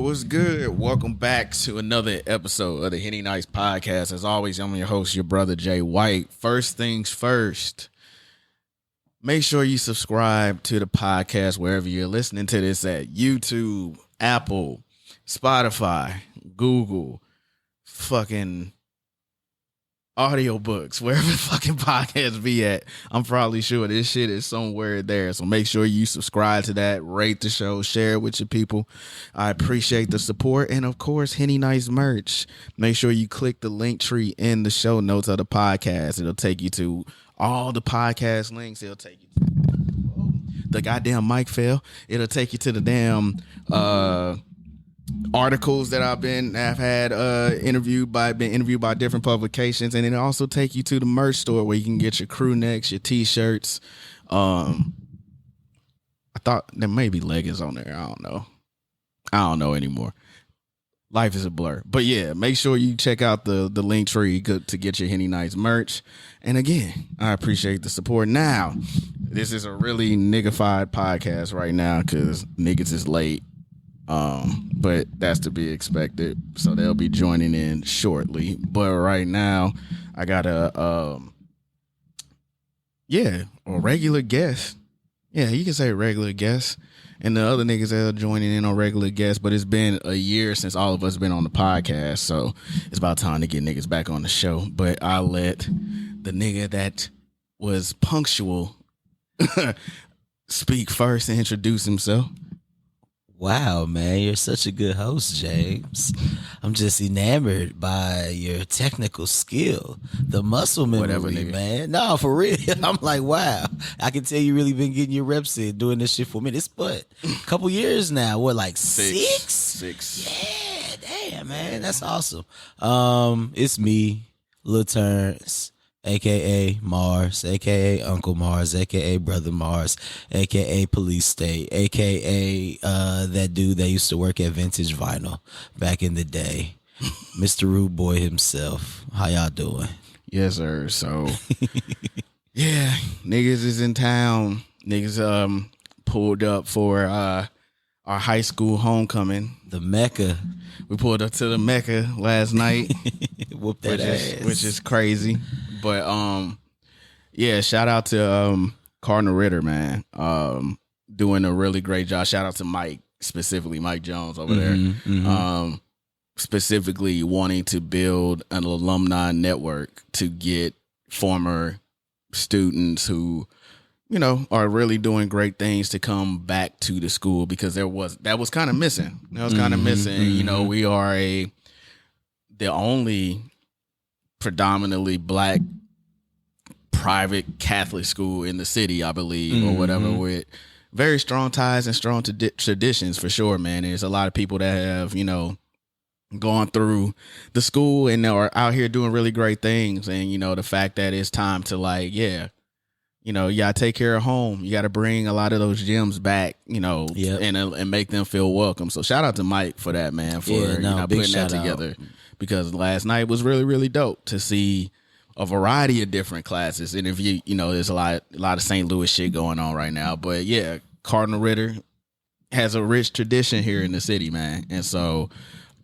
What's good? Welcome back to another episode of the Henny Nights Podcast. As always, I'm your host, your brother Jay White. First things first, make sure you subscribe to the podcast wherever you're listening to this at: YouTube, Apple, Spotify, Google, fucking audiobooks, wherever fucking podcasts be at. I'm probably sure this shit is somewhere there. So make sure you subscribe to that, rate the show, share it with your people. I appreciate the support. And of course, Henny Nights merch. Make sure you click the link tree in the show notes of the podcast. It'll take you to all the podcast links. It'll take you to the goddamn mic fell. It'll take you to the damn articles that I've had interviewed by different publications, and it also take you to the merch store where you can get your crew necks, your t-shirts. I thought there may be leggings on there. I don't know anymore. Life is a blur. But yeah, make sure you check out the link tree to get your Henny Nights merch. And again, I appreciate the support. Now, this is a really niggified podcast right now because niggas is late. But that's to be expected. So they'll be joining in shortly. But right now, I got a regular guest. Yeah, you can say regular guest. And the other niggas that are joining in on regular guests. But it's been a year since all of us been on the podcast. So it's about time to get niggas back on the show. But I'll let the nigga that was punctual speak first and introduce himself. Wow, man, you're such a good host, James. I'm just enamored by your technical skill, the muscle memory, man. No, for real. I'm like, wow. I can tell you really been getting your reps in doing this shit for a minute. It's but a couple years now. What, like six? Six. Yeah, damn, man. That's awesome. It's me, Lil Terrence, a.k.a. Mars, a.k.a. Uncle Mars, a.k.a. Brother Mars, a.k.a. Police State, a.k.a. That dude that used to work at Vintage Vinyl back in the day, Mr. Rude Boy himself. How y'all doing? Yes, sir. So, yeah, niggas is in town. Niggas pulled up for our high school homecoming. The Mecca. We pulled up to the Mecca last night. Whoop that ass. Which is crazy. But yeah, shout out to Cardinal Ritter, man. Doing a really great job. Shout out to Mike, specifically Mike Jones over there. Specifically wanting to build an alumni network to get former students who, you know, are really doing great things to come back to the school, because that was kind of missing. That was kind of missing. You know, we are the only predominantly black private Catholic school in the city, I believe, or whatever, with very strong ties and strong traditions for sure, man. There's a lot of people that have, you know, gone through the school and are out here doing really great things. And, you know, the fact that it's time to, like, yeah, you know, you gotta take care of home. You gotta bring a lot of those gems back, you know, and make them feel welcome. So shout out to Mike for that, man, for putting that together. Because last night was really, really dope to see a variety of different classes. And if you know, there's a lot of St. Louis shit going on right now. But yeah, Cardinal Ritter has a rich tradition here in the city, man. And so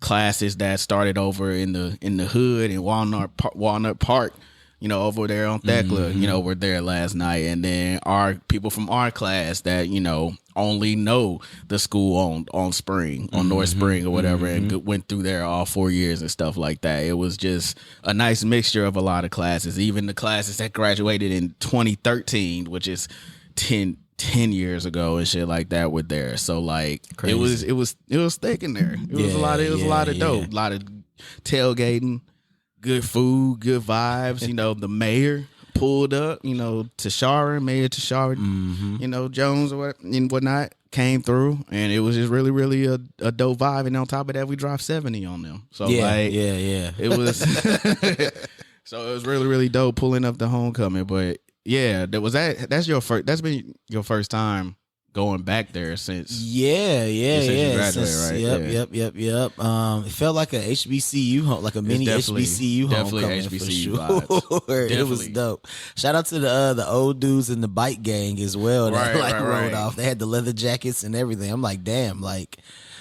classes that started over in the hood in Walnut Park, you know, over there on Thekla, you know, were there last night. And then our people from our class that, you know, only know the school on Spring, on North Spring or whatever, and went through there all 4 years and stuff like that. It was just a nice mixture of a lot of classes. Even the classes that graduated in 2013, which is 10 years ago and shit like that, were there. So like crazy. It was thick in there. It was a lot of dope, a lot of tailgating. Good food, good vibes. You know, the mayor pulled up, you know, Mayor Tashara, you know, Jones or whatnot came through, and it was just really, really a dope vibe. And on top of that, we dropped 70 on them. So it was so it was really, really dope pulling up the homecoming. But yeah, that's been your first time going back there since you graduated, right? Yep. It felt like a HBCU home, like a mini HBCU homecoming for sure. Vibes. It was dope. Shout out to the old dudes in the bike gang as well that rode off. They had the leather jackets and everything. I'm like, damn, like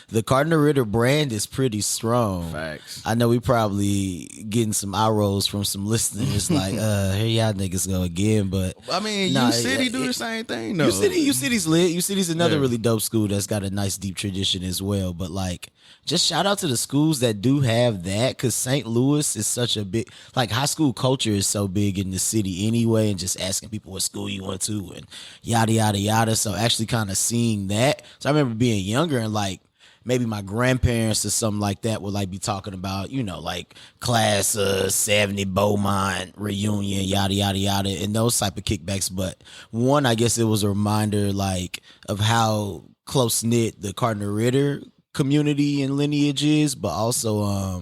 the Cardinal Ritter brand is pretty strong. Facts. I know we probably getting some eye rolls from some listeners like, here y'all niggas go again. But I mean, nah, U-City do the same thing, though. U-City's lit. U-City's another really dope school that's got a nice deep tradition as well. But like, just shout out to the schools that do have that, because St. Louis is such a big, like, high school culture is so big in the city anyway, and just asking people what school you went to and yada, yada, yada. So actually kind of seeing that. So I remember being younger and like, maybe my grandparents or something like that would like be talking about, you know, like class 70 Beaumont reunion, yada, yada, yada, and those type of kickbacks. But one, I guess it was a reminder like of how close knit the Cardinal Ritter community and lineage is, but also,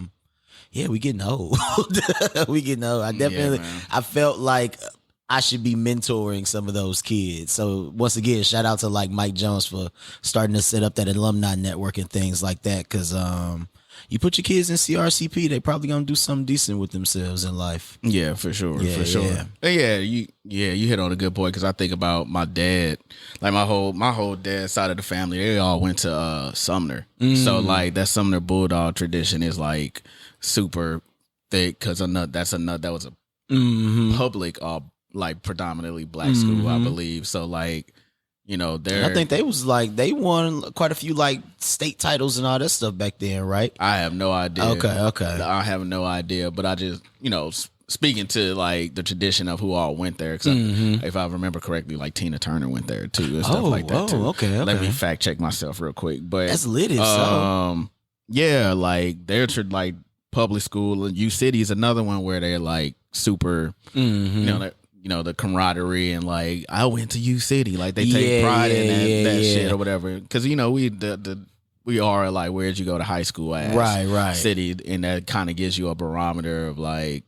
yeah, we getting old. We getting old. I definitely, I felt like I should be mentoring some of those kids. So once again, shout out to like Mike Jones for starting to set up that alumni network and things like that. Cause you put your kids in CRCP, they probably gonna do something decent with themselves in life. Yeah, for sure. For sure. Yeah, you hit on a good point, because I think about my dad, like my whole dad's side of the family, they all went to Sumner. So like that Sumner Bulldog tradition is like super thick, because that was a public like predominantly black school, I believe. So like, you know, I think they won quite a few like state titles and all that stuff back then, right? I have no idea. Okay. I have no idea, but I just, you know, speaking to like the tradition of who all went there, because if I remember correctly, like Tina Turner went there too and stuff like that too. Okay. Let me fact check myself real quick, but that's lit. So yeah, like they're like public school, and U City is another one where they're like super, you know, the camaraderie, and like I went to U City, like they take pride in that shit or whatever, because you know we are like, where'd you go to high school at? Right. City, and that kind of gives you a barometer of like,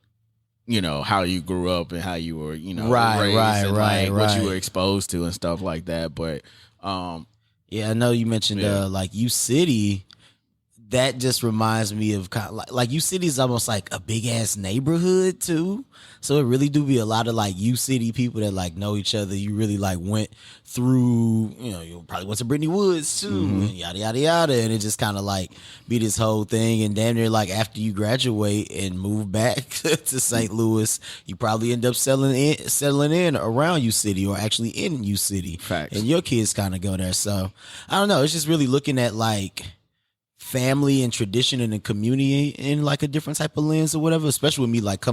you know, how you grew up and how you were, you know, raised and like what you were exposed to and stuff like that. But yeah, I know you mentioned like U City. That just reminds me of kind of like U City is almost like a big ass neighborhood too. So it really do be a lot of like U City people that like know each other. You really like went through, you know, you probably went to Brittany Woods too, and yada, yada, yada. And it just kind of like be this whole thing. And damn near like after you graduate and move back to St. Louis, you probably end up settling in around U City, or actually in U City. Facts. And your kids kind of go there. So I don't know. It's just really looking at like family and tradition and the community in like a different type of lens or whatever, especially with me like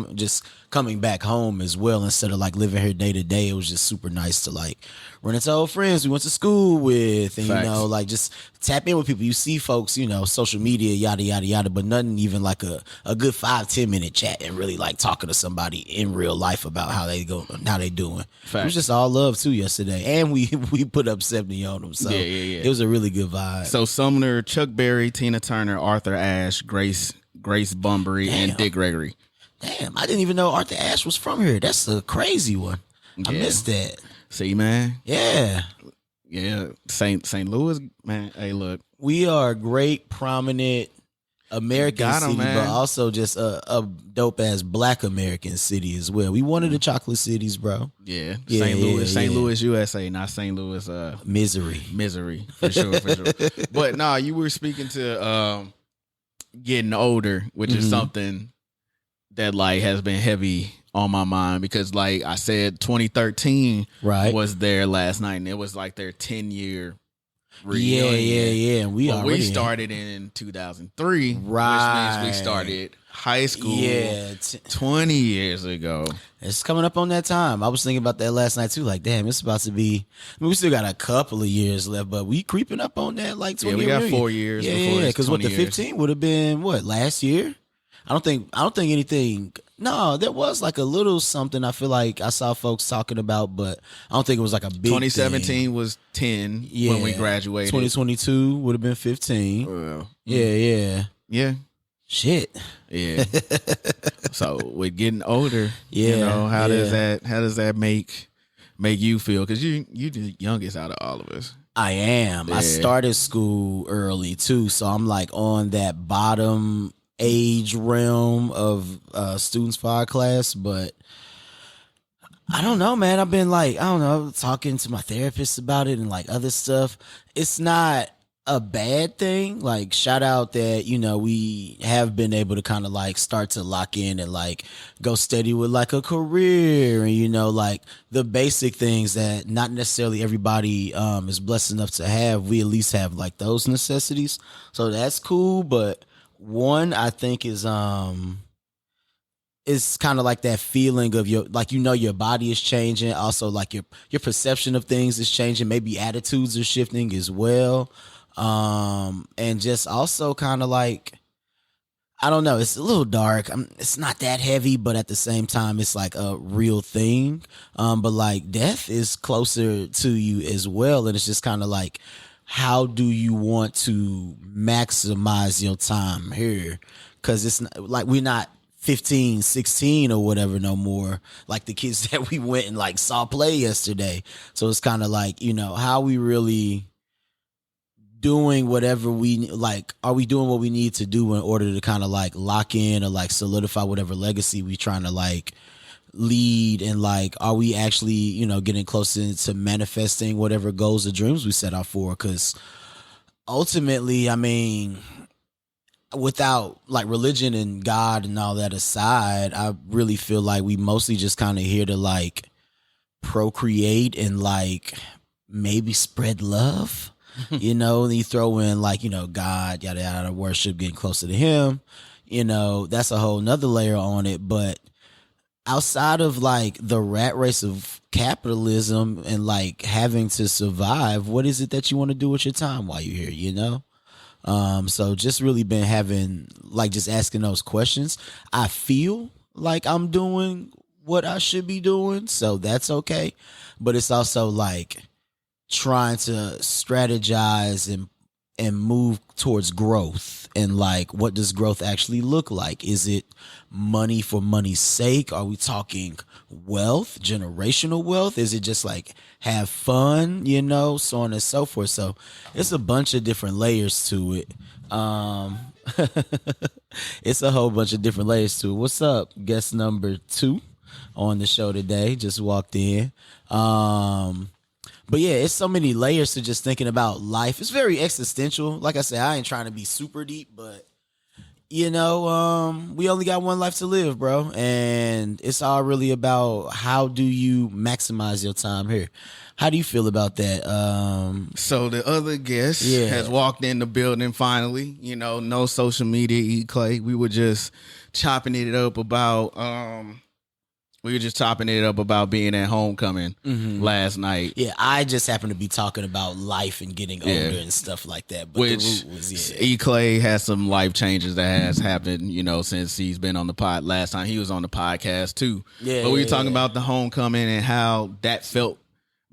coming back home as well, instead of like living here day to day. It was just super nice to like run into old friends we went to school with, and Facts. you know, like just tap in with people. You see folks, you know, social media, yada, yada, yada, but nothing even like a good 5-10 minute chat and really like talking to somebody in real life about how they doing. Facts. It was just all love too yesterday, and we put up 70 on them, so it was a really good vibe. So Sumner, Chuck Berry, Tina Turner, Arthur Ashe, Grace Bunbury, and Dick Gregory. Damn, I didn't even know Arthur Ashe was from here. That's a crazy one. I missed that. See, man. Yeah. St. Louis, man. Hey, look, we are a great, prominent American city, but also just a dope ass Black American city as well. We one of the chocolate cities, bro. Yeah, St. Louis, USA, not St. Louis. Misery, for sure. But nah, you were speaking to getting older, which is something that like has been heavy on my mind, because like I said, 2013 was their last night, and it was like their 10-year reunion. And we started in 2003, which means we started high school 20 years ago. It's coming up on that time. I was thinking about that last night too. Like, damn, it's about to be. I mean, we still got a couple of years left, but we creeping up on that like 20. Yeah, we got 4 years. Yeah, because what the 15 would have been last year? I don't think anything. No, there was like a little something I feel like I saw folks talking about, but I don't think it was like a big 2017 thing. Was 10 when we graduated. 2022 would have been 15. Yeah. Shit. Yeah. So with getting older, you know, how does that make you feel? Because you the youngest out of all of us. I am. Yeah. I started school early too, so I'm like on that bottom age realm of students for our class, but I don't know, man. I've been like, I don't know, talking to my therapist about it and like other stuff. It's not a bad thing. Like, shout out that, we have been able to kind of like start to lock in and like go steady with like a career and, like the basic things that not necessarily everybody is blessed enough to have. We at least have like those necessities. So that's cool. But one, I think is kind of like that feeling of your body is changing. Also, like your perception of things is changing. Maybe attitudes are shifting as well. And just also kind of like, I don't know, it's a little dark. It's not that heavy, but at the same time, it's like a real thing. But like death is closer to you as well. And it's just kind of like, how do you want to maximize your time here? Cause it's not, like, we're not 15, 16 or whatever no more, like the kids that we went and like saw play yesterday. So it's kind of like, how we really doing whatever we like, are we doing what we need to do in order to kind of like lock in or like solidify whatever legacy we trying to like lead, and like, are we actually, getting closer to manifesting whatever goals or dreams we set out for? Because ultimately, I mean, without like religion and God and all that aside, I really feel like we mostly just kind of here to like procreate and like maybe spread love. And you throw in like, God, yada, yada, worship, getting closer to him, that's a whole nother layer on it. But outside of like the rat race of capitalism and like having to survive, what is it that you want to do with your time while you're here, So just really been having like just asking those questions. I feel like I'm doing what I should be doing, so that's okay. But it's also like trying to strategize and move towards growth, and like, what does growth actually look like? Is it money for money's sake? Are we talking wealth, generational wealth? Is it just like have fun, so on and so forth? So it's a bunch of different layers to it. It's a whole bunch of different layers to it. What's up? Guest number 2 on the show today, just walked in. But yeah, it's so many layers to just thinking about life. It's very existential. Like I said, I ain't trying to be super deep, but we only got one life to live, bro. And it's all really about how do you maximize your time here. How do you feel about that? So the other guest has walked in the building finally. No social media, EClay. We were just chopping it up about being at homecoming last night. Yeah, I just happened to be talking about life and getting older and stuff like that. But which the root was, EClay has some life changes that has happened, since he's been on the pod. Last time he was on the podcast too. Yeah, but we were talking about the homecoming and how that felt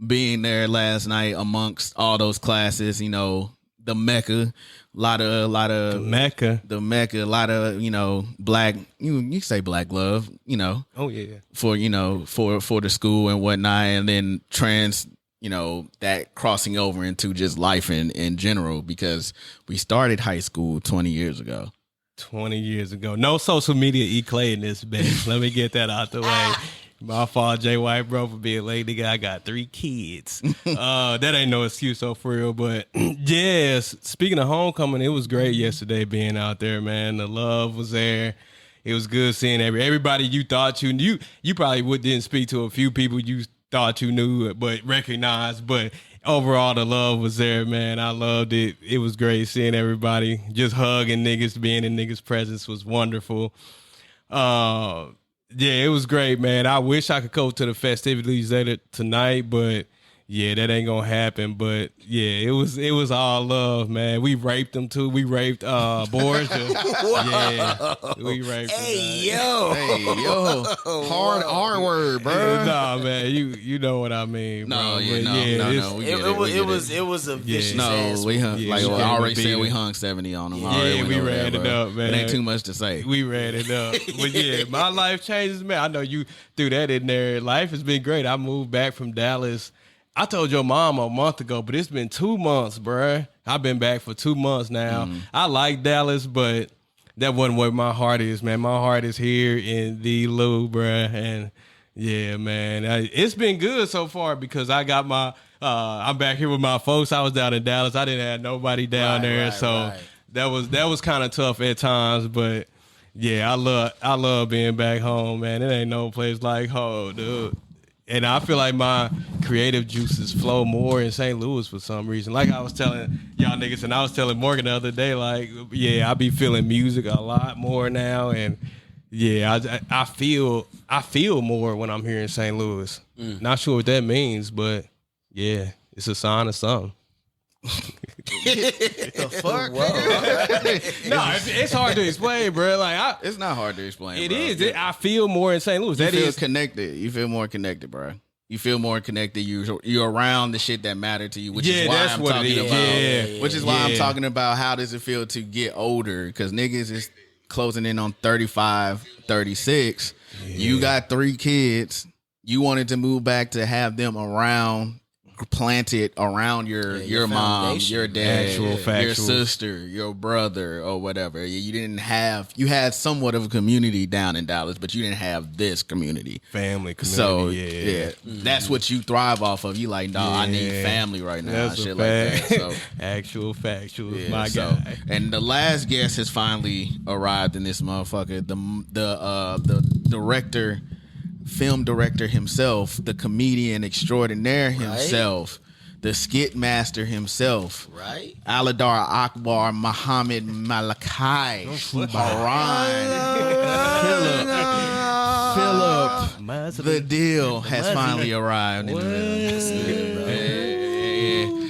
being there last night amongst all those classes. The Mecca. The Mecca, a lot of, black, you say black love, Oh yeah. for the school and whatnot. And then that crossing over into just life in general, because we started high school 20 years ago. 20 years ago. No social media EClay in this bitch. Let me get that out the way. My fault, Jay White, bro, for being late. Nigga, I got 3 kids. That ain't no excuse, though, for real. But, yes, speaking of homecoming, it was great yesterday being out there, man. The love was there. It was good seeing everybody you thought you knew. You probably didn't speak to a few people you thought you knew but recognized. But overall, the love was there, man. I loved it. It was great seeing everybody. Just hugging niggas, being in niggas' presence was wonderful. Yeah, it was great, man. I wish I could go to the festivities later tonight, but yeah, that ain't gonna happen. But yeah, it was all love, man. We raped them too. We raped Borgia. Yeah, we raped. Hey yo, hard R word, bro. Nah, man, you know what I mean. No, bro. It was a vicious ass. We hung, Yeah, I we already said beat we it. hung 70 on them. Yeah, we ran it up, man. It ain't too much to say. We ran it up. But yeah, my life changes, man. I know you threw that in there. Life has been great. I moved back from Dallas. I told your mom a month ago, but it's been 2 months, bruh. I've been back for 2 months now. I like Dallas, but that wasn't where my heart is, man. My heart is here in the Lou, bruh. And yeah, man, it's been good so far because I got my I'm back here with my folks. I was down in Dallas. I didn't have nobody down there, so that was kind of tough at times. But yeah, I love being back home, man. It ain't no place like home, dude. And I feel like my creative juices flow more in St. Louis for some reason. Like I was telling y'all niggas, and I was telling Morgan the other day, like, yeah, I be feeling music a lot more now, and yeah, I feel more when I'm here in St. Louis. Not sure what that means, but yeah, it's a sign of something. The fuck? No, it's hard to explain, bro. Like it's not hard to explain. It is. I feel more in St. Louis. You feel connected. You feel more connected, bro. You feel more connected. You're around the shit that matter to you, which is why I'm talking about. Which is why I'm talking about how does it feel to get older? Because niggas is closing in on 35, 36. Yeah. You got 3 kids. You wanted to move back to have them around, planted around your mom, your dad, your sister, your brother, or whatever. You had somewhat of a community down in Dallas, but you didn't have this community. Family community. So yeah. That's what you thrive off of. You like, nah, I need family right now. Shit like that. So actual factual, my guy. And the last guest has finally arrived in this motherfucker. The director, film director himself, the comedian extraordinaire himself, the skit master himself, right? Aladar Akbar Muhammad Malachi Haran Philip the deal has finally arrived.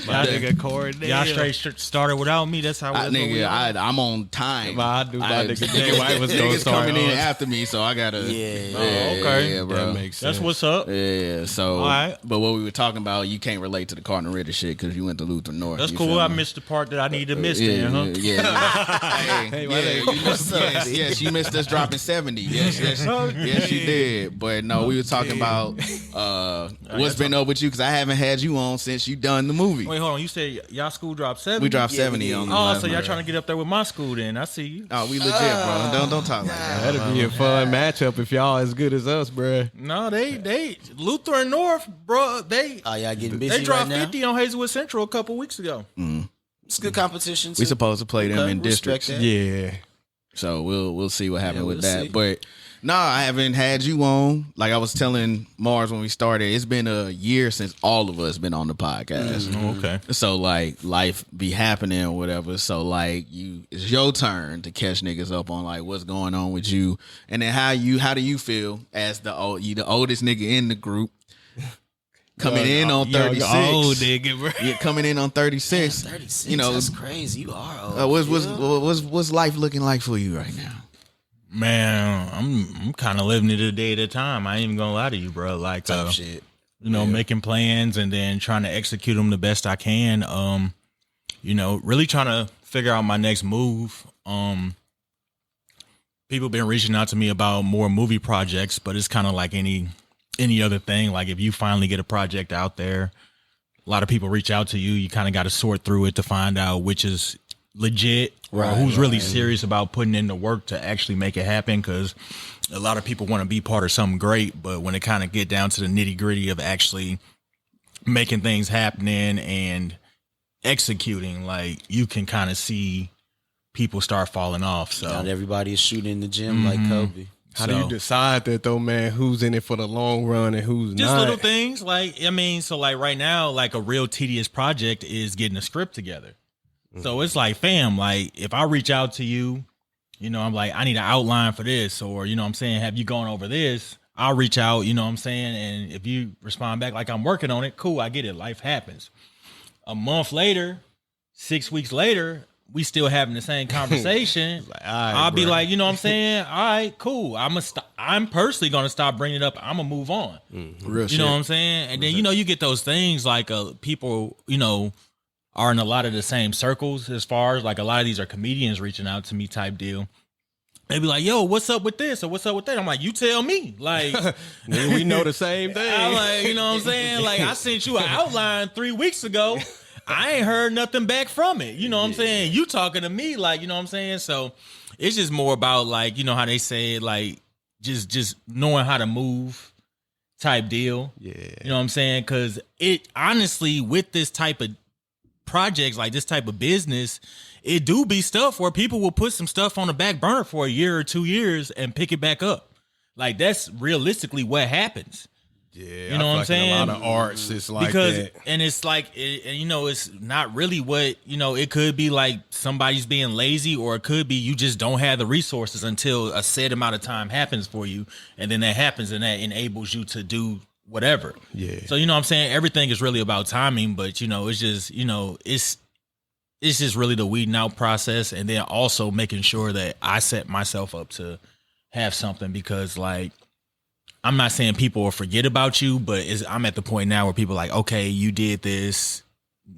Y'all straight started without me. That's how I'm on time. My nigga Jay White was going to start coming in after me, so I gotta. Okay. Yeah, bro. That makes sense. That's what's up. Yeah. So, all right. But what we were talking about, you can't relate to the Cardinal Ritter shit because you went to Lutheran North. That's cool. I missed the part that I need to miss. Then, huh? Yes, you missed us dropping 70. Yes, you did. But no, we were talking about what's been up with you because I haven't had you on since you done the movie. Wait, hold on. You said y'all school dropped 70? We dropped 70 on the Oh, so y'all trying to get up there with my school then. I see you. Oh, we legit, bro. Don't talk like that. That'd be a fun matchup if y'all as good as us, bro. No, they Lutheran North, bro. Y'all getting busy They dropped right now? 50 on Hazelwood Central a couple weeks ago. It's good competition too. We supposed to play them in districts. That. Yeah. So we'll see what happens with that. See. But no, I haven't had you on. Like I was telling Mars when we started, it's been a year since all of us been on the podcast. Okay. So like life be happening or whatever. So like it's your turn to catch niggas up on like what's going on with you, and then how do you feel as the oldest nigga in the group? Coming in on 36. Old nigga, bro. Yeah, coming in on 36. Man, 36. You know, That's crazy. You are old. What's life looking like for you right now? Man, I'm kind of living it a day at a time. I ain't even gonna lie to you, bro. Like, shit. Making plans and then trying to execute them the best I can. Really trying to figure out my next move. People been reaching out to me about more movie projects, but it's kind of like any other thing. Like if you finally get a project out there, a lot of people reach out to you. You kind of got to sort through it to find out which is legit or who's really serious about putting in the work to actually make it happen. Because a lot of people want to be part of something great, but when it kind of get down to the nitty gritty of actually making things happening and executing, like you can kind of see people start falling off. So not everybody is shooting in the gym like Kobe. How do you decide that though, man? Who's in it for the long run and who's just not? Little things. Like, I mean, so like right now, like a real tedious project is getting a script together. So it's like, fam, like if I reach out to you, I'm like, I need an outline for this, or, I'm saying, have you gone over this? I'll reach out, I'm saying? And if you respond back like I'm working on it, cool, I get it. Life happens. A month later, 6 weeks later, we still having the same conversation. Like, I'll be like, All right, cool. I'm personally going to stop bringing it up. I'm going to move on. Real shit. You know what I'm saying? And then, you get those things like people, are in a lot of the same circles as far as like a lot of these are comedians reaching out to me type deal. They be like, yo, what's up with this? Or what's up with that? I'm like, you tell me. Like, we know the same thing. I'm like, you know what I'm saying? Like, I sent you an outline 3 weeks ago. I ain't heard nothing back from it. You know what I'm saying? You talking to me, like, you know what I'm saying? So it's just more about like, how they say it, like just knowing how to move type deal. Yeah. You know what I'm saying? Because it honestly, with this type of projects, like this type of business, it do be stuff where people will put some stuff on the back burner for a year or 2 years and pick it back up. Like that's realistically what happens. Yeah, you know what I'm saying? A lot of arts, it's like because that. and it's like and you know, it's not really what it could be like somebody's being lazy, or it could be you just don't have the resources until a set amount of time happens for you, and then that happens and that enables you to do whatever. Yeah. So you know what I'm saying, everything is really about timing, but it's just it's just really the weeding out process, and then also making sure that I set myself up to have something, because like I'm not saying people will forget about you, but I'm at the point now where people are like, okay, you did this.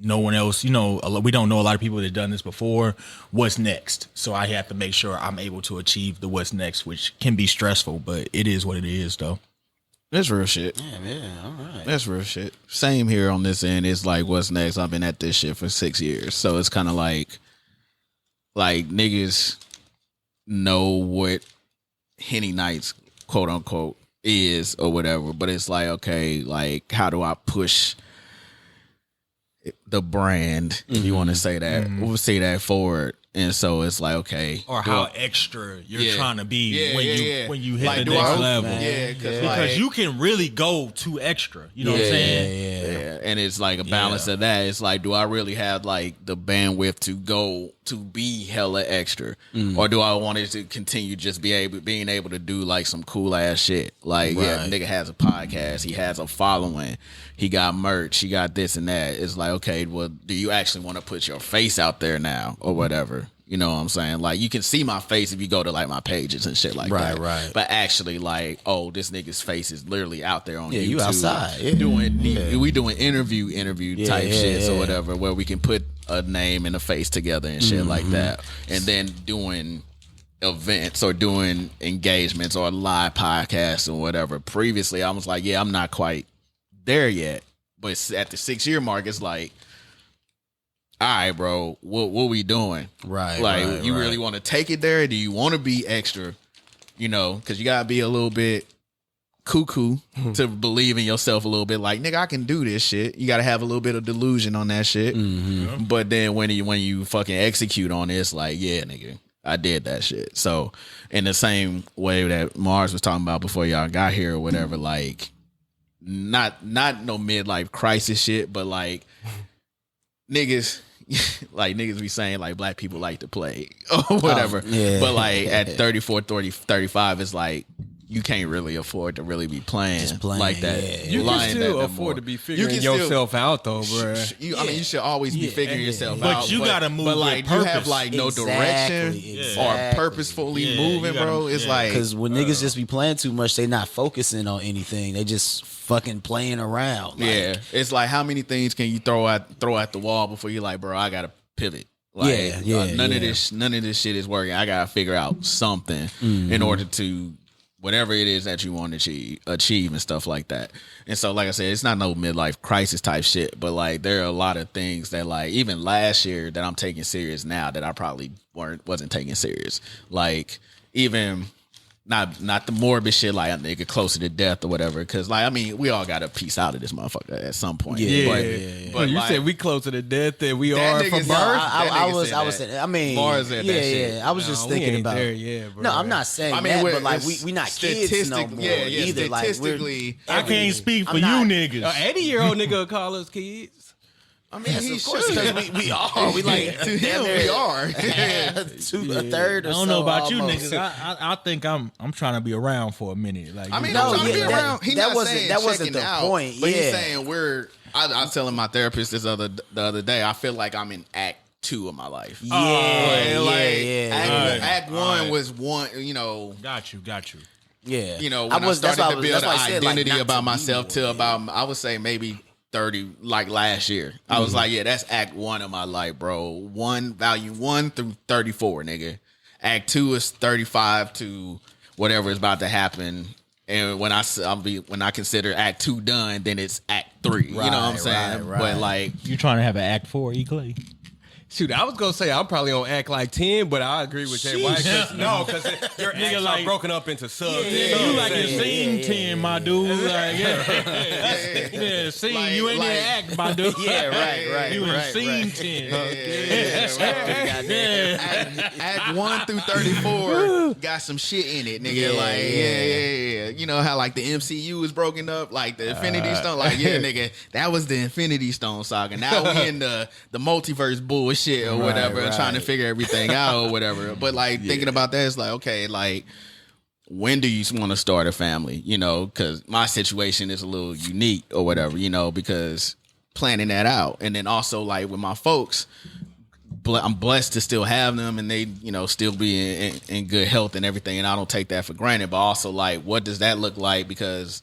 No one else, we don't know a lot of people that have done this before. What's next? So I have to make sure I'm able to achieve the what's next, which can be stressful, but it is what it is, though. That's real shit. Yeah, all right. That's real shit. Same here on this end. It's like, what's next? I've been at this shit for 6 years. So it's kind of like niggas know what Henny Nights, quote unquote, is or whatever, but it's like, okay, like how do I push the brand, if you want to say that, we'll say that forward. And so it's like, okay, or how extra you're trying to be when you hit like, the next level. Because like, you can really go too extra. You know what I'm saying? Yeah. And it's like a balance of that. It's like, do I really have like the bandwidth to go to be hella extra, or do I want it to continue just being able to do like some cool ass shit? Like, nigga has a podcast, he has a following, he got merch, he got this and that. It's like, okay, well, do you actually want to put your face out there now or whatever? You know what I'm saying? Like, you can see my face if you go to like my pages and shit like that. Right. But actually, like, oh, this nigga's face is literally out there on YouTube. You outside. We doing interview type shit or whatever, where we can put a name and a face together and shit like that. And then doing events or doing engagements or live podcasts or whatever. Previously, I was like, I'm not quite there yet. But at the 6 year mark, it's like, all right, bro, what we doing? Right. Like, you really want to take it there? Or do you want to be extra? Because you got to be a little bit cuckoo to believe in yourself a little bit. Like, nigga, I can do this shit. You got to have a little bit of delusion on that shit. But then when you fucking execute on it, it's like, yeah, nigga, I did that shit. So in the same way that Mars was talking about before y'all got here or whatever, like, not no midlife crisis shit, but like niggas be saying like black people like to play or whatever. But like at 34, 30, 35, it's like you can't really afford to really be playing like that. You can still afford to be figuring yourself out though, bro. I mean, you should always be figuring yourself out. But you gotta move with like purpose. You have like no direction or purposefully moving, bro. It's like, because when niggas just be playing too much, they not focusing on anything. They just fucking playing around. Like, it's like, how many things can you throw at the wall before you're like, bro, I gotta pivot. Like, none of this shit is working. I gotta figure out something in order to whatever it is that you want to achieve and stuff like that. And so, like I said, it's not no midlife crisis type shit, but like there are a lot of things that like even last year that I'm taking serious now that I probably wasn't taking serious. Like even not the morbid shit like a nigga closer to death or whatever. Because like, I mean, we all got to piece out of this motherfucker at some point. But you like, said we closer to death than we are from birth. I was I mean, Bars said that shit. I was just thinking about there, bro. No, I'm not saying that, but like we not kids no more either. Like, I can't speak for you niggas. 80-year-old nigga will call us kids. I mean, of course, because we are. We like to him, we are. A third. Or I don't know about you niggas. I think I'm trying to be around for a minute. Like, I mean, I'm trying to be around. That wasn't the point. But he's saying I was telling my therapist the other day. I feel like I'm in act 2 of my life. Act 1 was one. Got you. Yeah. When I started to build an identity about myself to about, I would say maybe 30, like last year. I was like, that's act 1 of my life, bro. Value 1 through 34, nigga. Act 2 is 35 to whatever is about to happen. And when I consider act 2 done, then it's act 3. You know what I'm saying? Right. But like, you trying to have an act 4, EClay? Shoot, I was gonna say I'm probably gonna act like 10, but I agree with Jay White. Because your acts are broken up into subs. You like your scene 10, my dude. Like, scene. Like- You ain't like- in act, my dude. Yeah, right. You in right, scene right. 10. Act 1 through 34 got some shit in it, nigga. Yeah. You know how like the MCU is broken up, like the Infinity Stone. Like, nigga, that was the Infinity Stone saga. Now we in the multiverse bullshit or whatever, trying to figure everything out or whatever. But like thinking about that, it's like, okay, like when do you want to start a family? You know, because my situation is a little unique or whatever, you know, because planning that out. And then also like with my folks, I'm blessed to still have them and they, you know, still be in good health and everything. And I don't take that for granted. But also like, what does that look like? Because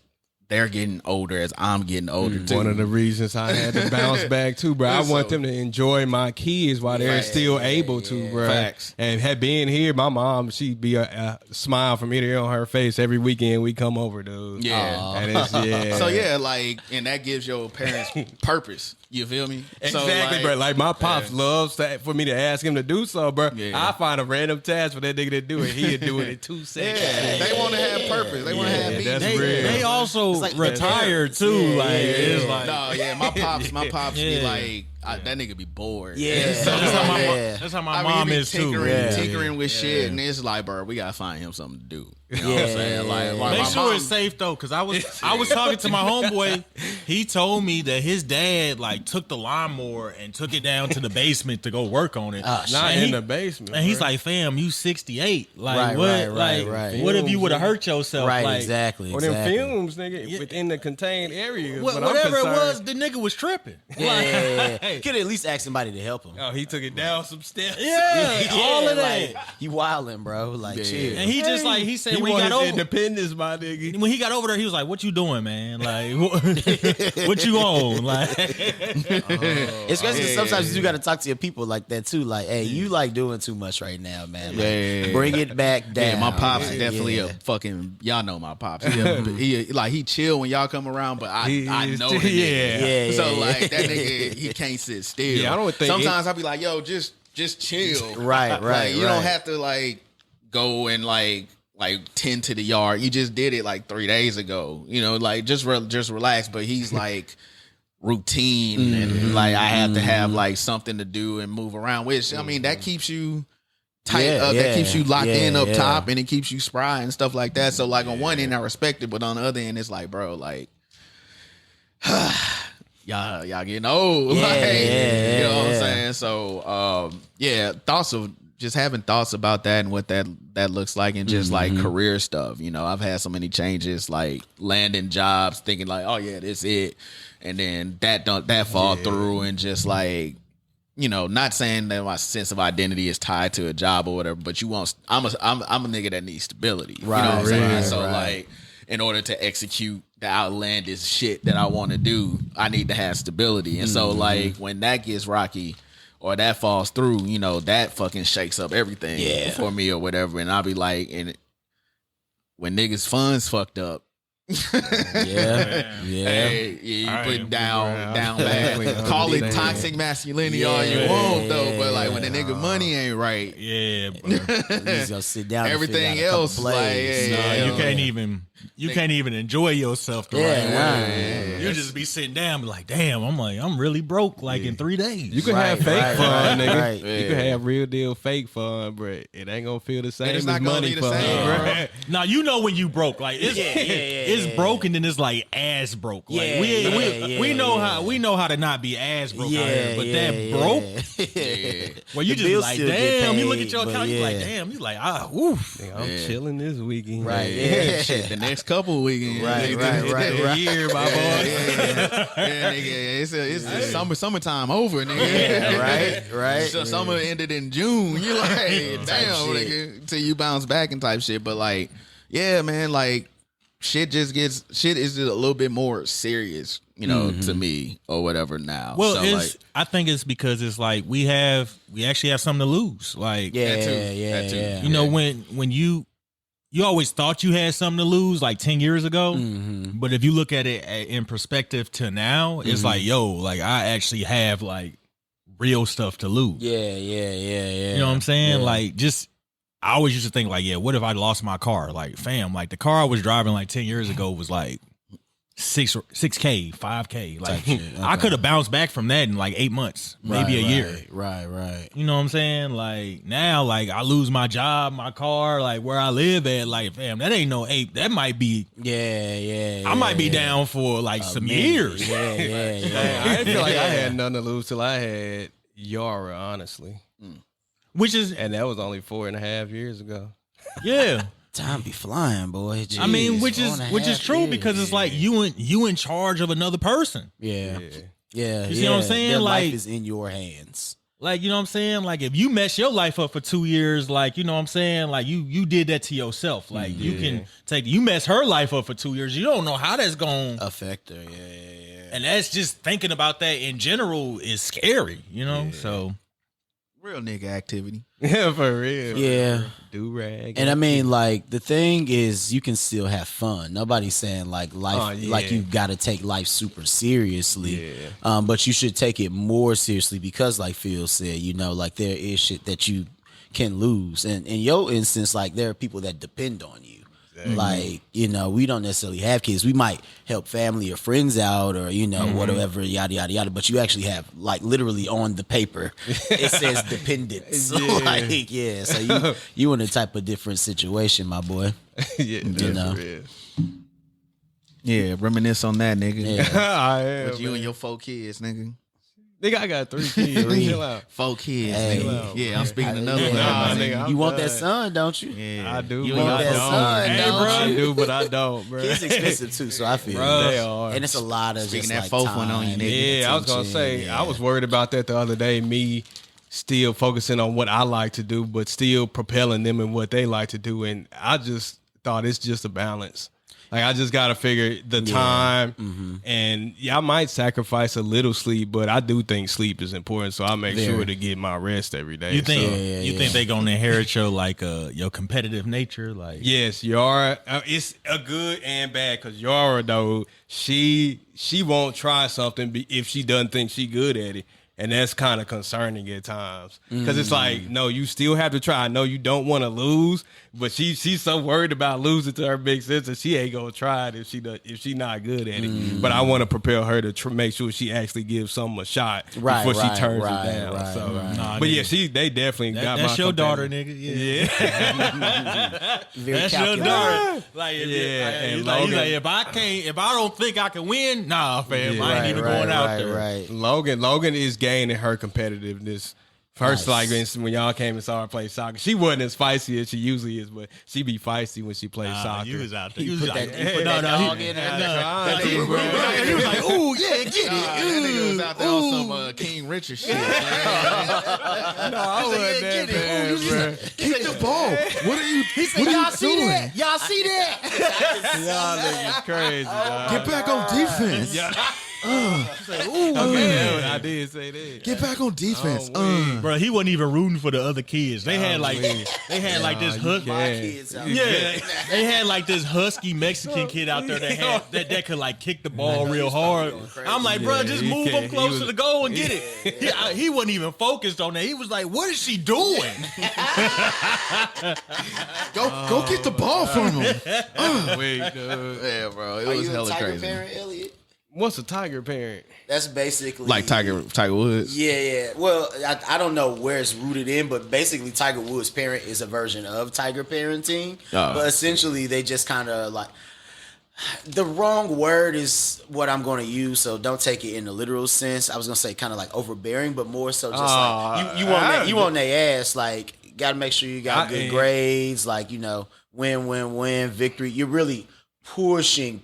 they're getting older as I'm getting older too. One of the reasons I had to bounce back too, bro. I want them to enjoy my kids while they're still able to, bro. Facts. And had been here, my mom, she'd be a smile from ear to ear on her face every weekend we come over, dude. Yeah. And it's, So yeah, like, and that gives your parents purpose. You feel me? Exactly, so, bro. Like my pops loves for me to ask him to do so, bro. Yeah. I find a random task for that nigga to do it. He'd do it in 2 seconds. they want to have purpose. They want to have meaning. that's They, real. they also like retired too. Like, it's like, No, my pops be like, that nigga be bored. Yeah. So, that's how my mom he be is too. tinkering with shit, and it's like, bro, we gotta find him something to do. You know what I'm saying? Like Make my sure mom- it's safe though, because I was talking to my homeboy. He told me that his dad like took the lawnmower and took it down to the basement to go work on it. Not And in the basement. And he's bro. like, "Fam, you 68. Like Right, what? right. What if you would have hurt yourself? Right, like, exactly. Or them fumes, nigga, within the contained area. Whatever it was, the nigga was tripping. Yeah. Could at least ask somebody to help him. Oh, he took it down some steps. Yeah, all of that. Like, you wildin', bro. Like, chill. And he just like he said He when he got wanted over. independence, my nigga. When he got over there, he was like, "What you doing, man? Like, what you on? Like, Especially sometimes you got to talk to your people like that too. Like, hey, you like doing too much right now, man. Like, bring it back down. Yeah, my pops man. definitely Yeah. a fucking. Y'all know my pops. He chill when y'all come around, but I know the nigga. Yeah, So yeah, like yeah. that nigga, he can't sit still. Yeah, I don't think Sometimes I'll be like, yo, just chill. Right. Like, you don't have to like go and like tend to the yard. You just did it like 3 days ago. You know, like just relax. But he's like routine and like I have to have like something to do and move around. Which I mean that keeps you tight up. That keeps you locked in up top and it keeps you spry and stuff like that. So like on one end I respect it, but on the other end it's like, bro, like y'all getting old. You know what I'm saying? So thoughts of just having thoughts about that and what that looks like and just like career stuff. You know, I've had so many changes, like landing jobs, thinking like, oh yeah, this it. And then that fall through and just like, you know, not saying that my sense of identity is tied to a job or whatever, but I'm a nigga that needs stability. Right, You know what I'm saying? right, So right. like in order to execute the outlandish shit that I want to do, I need to have stability. And so like when that gets rocky or that falls through, you know, that fucking shakes up everything for me or whatever. And I'll be like, and when niggas' funds fucked up, hey, you put it down bad. Call it toxic masculinity all you want though, but like when the nigga money ain't right, yeah, bro. At least go sit down. and everything figure out a couple else, plays. like, You can't even enjoy yourself the right way. You just be sitting down, and be like, damn, I'm really broke. Like in 3 days. You can have fake fun, nigga. right. You can have real deal fake fun, bro. It ain't gonna feel the same it's as not gonna money be the fun, same, bro. bro. Now you know when you broke, like it's broke and then it's like ass broke. Like we know how to not be ass broke out here, but that broke where you The just bills like still get damn, you look paid, at your but account, you like yeah. damn, you like oof. Nigga, I'm chilling this weekend. Right. Yeah, shit. The next couple weekends, Right. Year, my boy. Yeah, nigga, it's summertime over, nigga. Right. So summer ended in June. You're like, damn, nigga, till you bounce back and type shit. But like, yeah, man, like shit is just a little bit more serious, you know, to me or whatever now. Well, so, it's I think it's because it's like we actually have something to lose. Like That too. you know, when you always thought you had something to lose like 10 years ago. But if you look at it in perspective to now, it's like, yo, like I actually have like real stuff to lose. Yeah. You know what I'm saying? Yeah. Like, I always used to think like, yeah, what if I lost my car? Like, fam, like the car I was driving like 10 years ago was like 6K, 5K. Like, shit. Okay. I could have bounced back from that in like 8 months, maybe a year. Right. You know what I'm saying? Like, now, like, I lose my job, my car, like, where I live at, like, fam, that ain't no 8. That might be, I might be down for, like, some years. Yeah. I didn't feel like I had nothing to lose till I had Yara, honestly. Which is, And that was only 4.5 years ago. yeah. Time be flying, boy. I mean, which 4.5 is true years. because it's like you in charge of another person. Yeah. You see what I'm saying? Their Like, life is in your hands. Like, you know what I'm saying? Like, if you mess your life up for 2 years, like, you know what I'm saying? Like, you did that to yourself. Like, you can you mess her life up for 2 years. You don't know how that's going to Affect her. Yeah. And that's just thinking about that in general is scary, you know? So, real nigga activity. Yeah, for real. Yeah. Do-rag. And I mean, like, the thing is, you can still have fun. Nobody's saying, like, life, like, you've got to take life super seriously. Yeah. But you should take it more seriously because, like Phil said, you know, like, there is shit that you can lose. And in your instance, like, there are people that depend on you. Like, you know, we don't necessarily have kids. We might help family or friends out or, you know, whatever, yada, yada, yada. But you actually have, like, literally on the paper, it says dependents. Like, yeah. So you in a type of different situation, my boy. Yeah, You know. for real. Yeah, reminisce on that, nigga. Yeah. I am. With you and your 4 kids, nigga. Nigga, I got 3 kids. Chill out. 4 kids, Hey. nigga. Yeah, I'm speaking another Yeah. one. Nah, nigga. nigga, I'm You want that done. son, don't you? Yeah. I do, You but and I your that don't. son, Hey, don't bro, I you? do, but I don't, bro. It's expensive too, so I feel Bruh. it. They are. And it's a lot of Speaking just that like fourth time. one on you, nigga. Yeah, I was gonna say I was worried about that the other day. Me still focusing on what I like to do, but still propelling them in what they like to do, and I just thought it's just a balance. Like I just gotta figure the time, and I might sacrifice a little sleep, but I do think sleep is important, so I make sure to get my rest every day. you think So, you think they gonna inherit your like your competitive nature? Like, yes, Yara. It's a good and bad because Yara though she won't try something if she doesn't think she good at it. And that's kind of concerning at times because it's like, no, you still have to try. I know you don't want to lose, but she's so worried about losing to her big sister, she ain't gonna try it if she not good at it. But I want to prepare her to make sure she actually gives something a shot before she turns it down. Nah, But yeah, nigga, they definitely got that's my your daughter, competitive- nigga. Yeah, Very that's your calculated. daughter. Like, Yeah, he's and like, Logan- if I don't think I can win, nah, fam, Yeah. I ain't even going out there. Right. Logan is gaining her competitiveness. First, Nice. like when y'all came and saw her play soccer, she wasn't as feisty as she usually is, but she be feisty when she plays soccer. You was out there. You You was put like, that- you put that dog in there. Trying to, bro. he was like, ooh, yeah, get it. That nigga was out there on some King Richard shit. No, I wasn't that bad, bro. Keep the ball. What are you? He said, y'all see that? Y'all see that? Y'all niggas crazy, dog. Get back on defense. I did say that. Get back on defense. Bro, he wasn't even rooting for the other kids. They had like this Kids out there. Yeah, they had like this husky Mexican kid out there that could like kick the ball real hard. I'm like, bro, just he move can't- him he close was- to the goal and get it. He wasn't even focused on that. He was like, what is she doing? Go get the ball from him. Wait, dude. Yeah, bro. It Are was you a hella Tiger crazy. parent, Elliot? What's a tiger parent? That's basically Like Tiger Woods. Yeah. Well, I don't know where it's rooted in, but basically Tiger Woods' parent is a version of Tiger parenting. But essentially, they just kind of like the wrong word is what I'm going to use, so don't take it in the literal sense. I was going to say kind of like overbearing, but more so just like you want their ass. Like, got to make sure you got good grades. Like, you know, win, victory. You're really pushing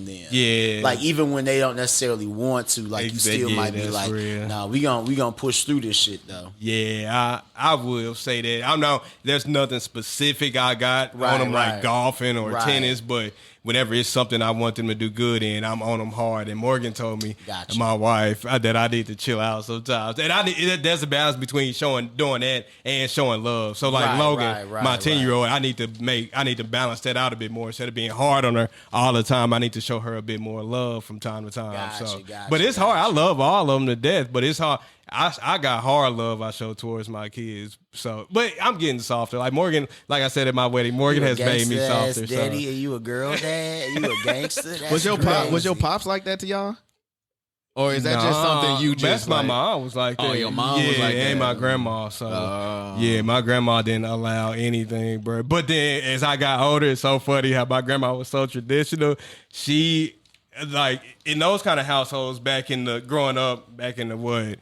them. Yeah. Like even when they don't necessarily want to, like you still Yeah, might be that's like, real. nah, we gonna push through this shit though. Yeah, I will say that. I don't know. There's nothing specific I got on them like golfing or tennis, but whenever it's something I want them to do good in, I'm on them hard. And Morgan told me, Gotcha. my wife, that I need to chill out sometimes. And there's a balance between doing that and showing love. So like Logan, my 10-year-old, I need to balance that out a bit more instead of being hard on her. her all the time. I need to show her a bit more love from time to time. Gotcha, but it's hard. I love all of them to death, but it's hard. I got hard love I show towards my kids. So, but I'm getting softer. Like Morgan, like I said at my wedding, Morgan has made me softer. Daddy, and you a girl dad? You a gangster? Was your pops like that to y'all? Or is that just something you just that's like? My mom was like that. Oh, your mom was like that. And my grandma. So yeah, my grandma didn't allow anything, bro. But then as I got older, it's so funny how my grandma was so traditional. She like in those kind of households back in the growing up back in the what.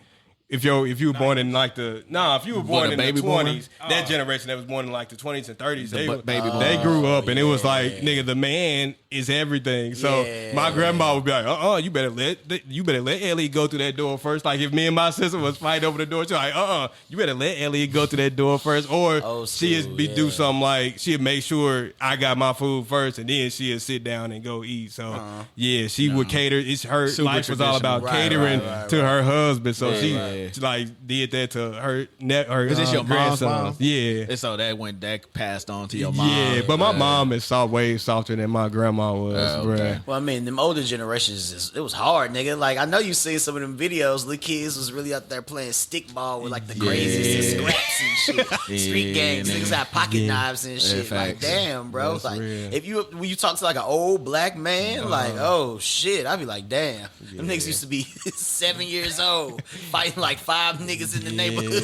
If you were born in like if you were born in the 20s, that generation that was born in like the 20s and 30s, they grew up and it was like, nigga, the man is everything. So my grandma would be like, you better let Ellie go through that door first. Like if me and my sister was fighting over the door, she's like, you better let Ellie go through that door first. Or she'd do something like she'd make sure I got my food first and then she'd sit down and go eat. So she would cater. It's her life was all about catering to her husband. So she like did that to her Is this your mom's mom? Yeah. And so that passed on to your mom. Yeah, but my mom is way softer than my grandma was, bro. Well, I mean, them older generations, it was hard, nigga. Like, I know you seen some of them videos. The kids was really out there playing stickball with like the craziest scraps and shit. Street gangs, niggas had pocket knives and shit. Like, damn, bro. That's like, real. when you talk to like an old black man, like, oh shit, I'd be like, damn. Them niggas used to be 7 years old, fighting like 5 niggas in the neighborhood.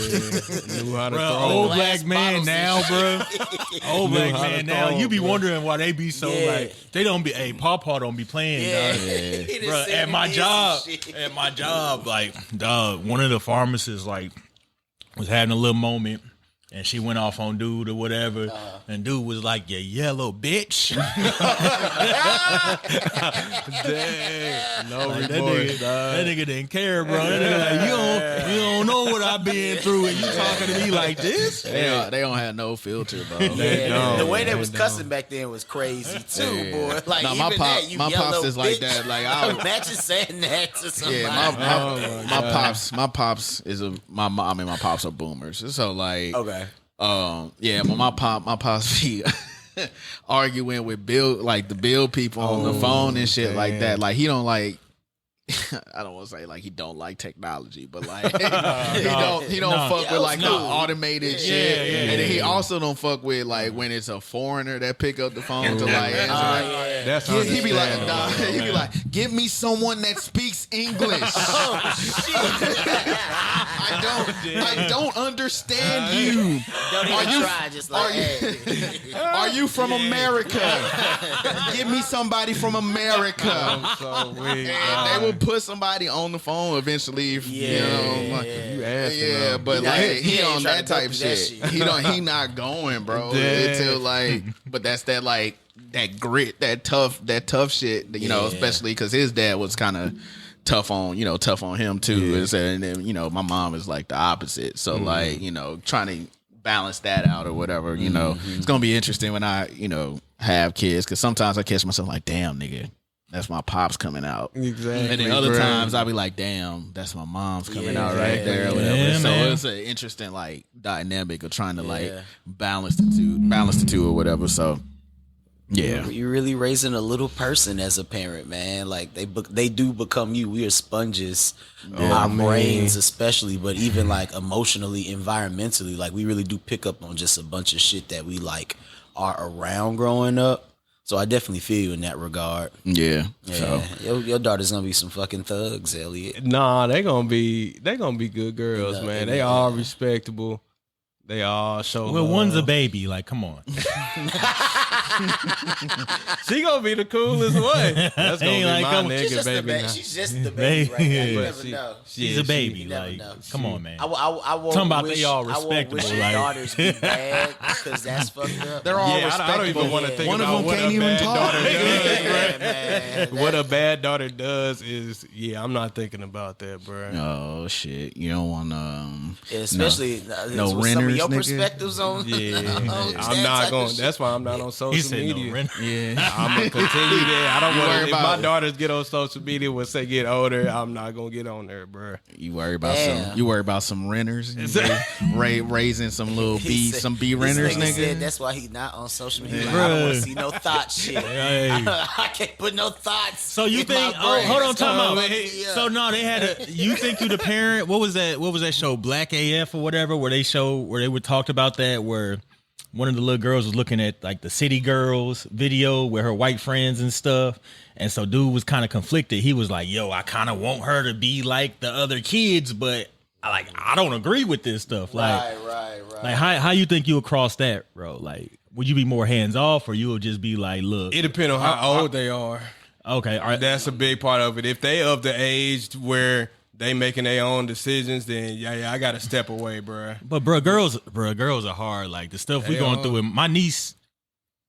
Bro, old black man now, bro. Old black man now. You be wondering why they be so like they don't be. Hey, Pawpaw don't be playing, dog. Bro, at my job, like, dog, one of the pharmacists like was having a little moment. And she went off on dude or whatever, and dude was like, "You yellow bitch." Damn, no like, remorse, that nigga didn't care, bro. That nigga like, you don't know what I've been through, and you talking to me like this? They don't have no filter, bro. The way they was cussing back then was crazy too, boy. Like no, my pops is like that. Like I imagine saying that to somebody. Yeah, my pops is my mom. I mean, my pops are boomers, so like but my pops be arguing with the bill people on the phone and shit like that. Like he don't like. I don't want to say like he don't like technology, but like he don't fuck with like the automated shit, and then he also don't fuck with like when it's a foreigner that pick up the phone to like answer. That's he be like, give me someone that speaks English. I don't understand you. Are you from America? Give me somebody from America. I'm so weak. They will put somebody on the phone eventually. If, you know, but like he on that type shit. He not going, bro. Until like, but that's that like that grit, that tough shit. You know, especially because his dad was kind of tough on him too. And then my mom is like the opposite. So like trying to balance that out or whatever. It's gonna be interesting when I have kids because sometimes I catch myself like, damn nigga. That's my pops coming out. Exactly. And then other times I'll be like, damn, that's my mom's coming out right there or whatever. Yeah, so man. it's an interesting like dynamic of trying to like balance the two or whatever. So yeah. You're really raising a little person as a parent, man. Like they do become you. We are sponges. Our brains especially, but even like emotionally, environmentally, like we really do pick up on just a bunch of shit that we like are around growing up. So I definitely feel you in that regard. Yeah. So your daughter's gonna be some fucking thugs, Elliot. Nah, they gonna be good girls, man. They all respectable. They all show love. One's a baby. Like, come on. She gonna be the coolest one. That's gonna be like, my nigga, baby. She's just the baby right now. You never know. She's a baby. Like, come on, man. I won't Talking about wish, they all I won't respectable. wish your Like, daughters be bad because that's fucked up. They're all I respectable. don't even want to think One of about them what can't a even bad talk. daughter does. Man, What a bad daughter does is, I'm not thinking about that, bro. Oh shit! You don't want especially no with renters, some of your nigga. perspectives on. Yeah, on I'm that not type going. of shit. That's why I'm not on social social said media. no rent. Yeah. I'm gonna continue that. I don't You want worry if about my it. daughters get on social media once they get older. I'm not gonna get on there, bro. You worry about Damn. some. You worry about some renters. Raising some little He B, said- some B this renters, nigga said nigga. that's why he not on social media. Like, Bruh. I don't want to see no thought shit. Hey. I can't put no thoughts. So you in think? my Oh, brain. hold on, It's time gonna out. fuck me up. So no, they had a. You think you the parent? What was that? What was that show? Black AF or whatever, where they were talked about that, where one of the little girls was looking at like the City Girls video with her white friends and stuff, and so dude was kind of conflicted. He was like, "Yo, I kind of want her to be like the other kids, but I don't agree with this stuff." Like, right. like how you think you would cross that, bro? Like, would you be more hands off, or you would just be like, "Look, It depends on how old they are. okay, all right, That's a big part of it. If they of the age where they making their own decisions, then yeah, I gotta step away, bro. But girls are hard. Like the stuff we They going are. through. And my niece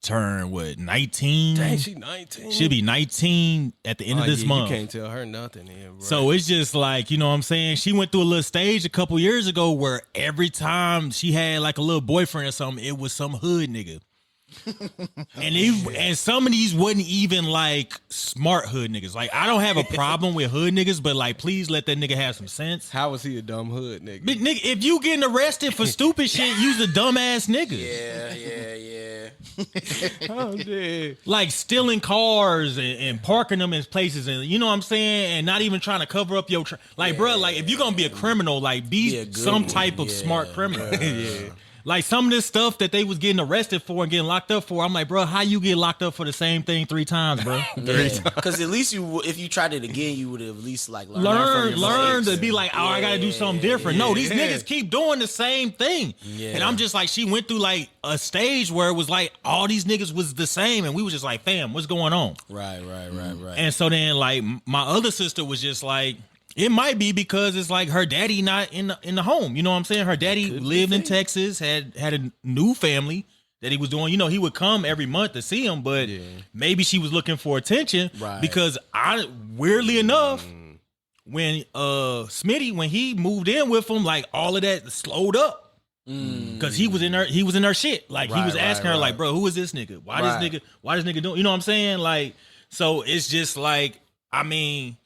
turned 19. Dang, she 19. She'll be 19 at the end of this month. You can't tell her nothing, then, bro. So it's just like, you know what I'm saying? She went through a little stage a couple years ago where every time she had like a little boyfriend or something, it was some hood nigga. And some of these wasn't even like smart hood niggas. Like I don't have a problem with hood niggas, but like please let that nigga have some sense. how was he a dumb hood nigga? But nigga, if you getting arrested for stupid shit, you's a dumbass nigga. Yeah. I'm dead. Like stealing cars and parking them in places, and you know what I'm saying, and not even trying to cover up your like, bro. Like if you're gonna be a criminal, like be a good some one. type of smart criminal. Yeah. Like some of this stuff that they was getting arrested for and getting locked up for, I'm like, bro, how you get locked up for the same thing 3 times, bro? Because at least if you tried it again, you would have at least like learned from your learn to mistakes. be like, oh, I gotta do something different. No, these Yeah. niggas keep doing the same thing. Yeah. And I'm just like, she went through like a stage where it was like all these niggas was the same, and we was just like, fam, what's going on? Right. And so then like my other sister was just like, it might be because it's like her daddy not in the home. You know what I'm saying? Her daddy lived in Texas, had a new family that he was doing. You know, he would come every month to see him, but maybe she was looking for attention. Right. Because weirdly enough, when Smitty, when he moved in with him, like all of that slowed up. Cause he was in her shit. Like he was asking her, like, bro, who is this nigga? Why this nigga doing? You know what I'm saying? Like, so it's just like, I mean,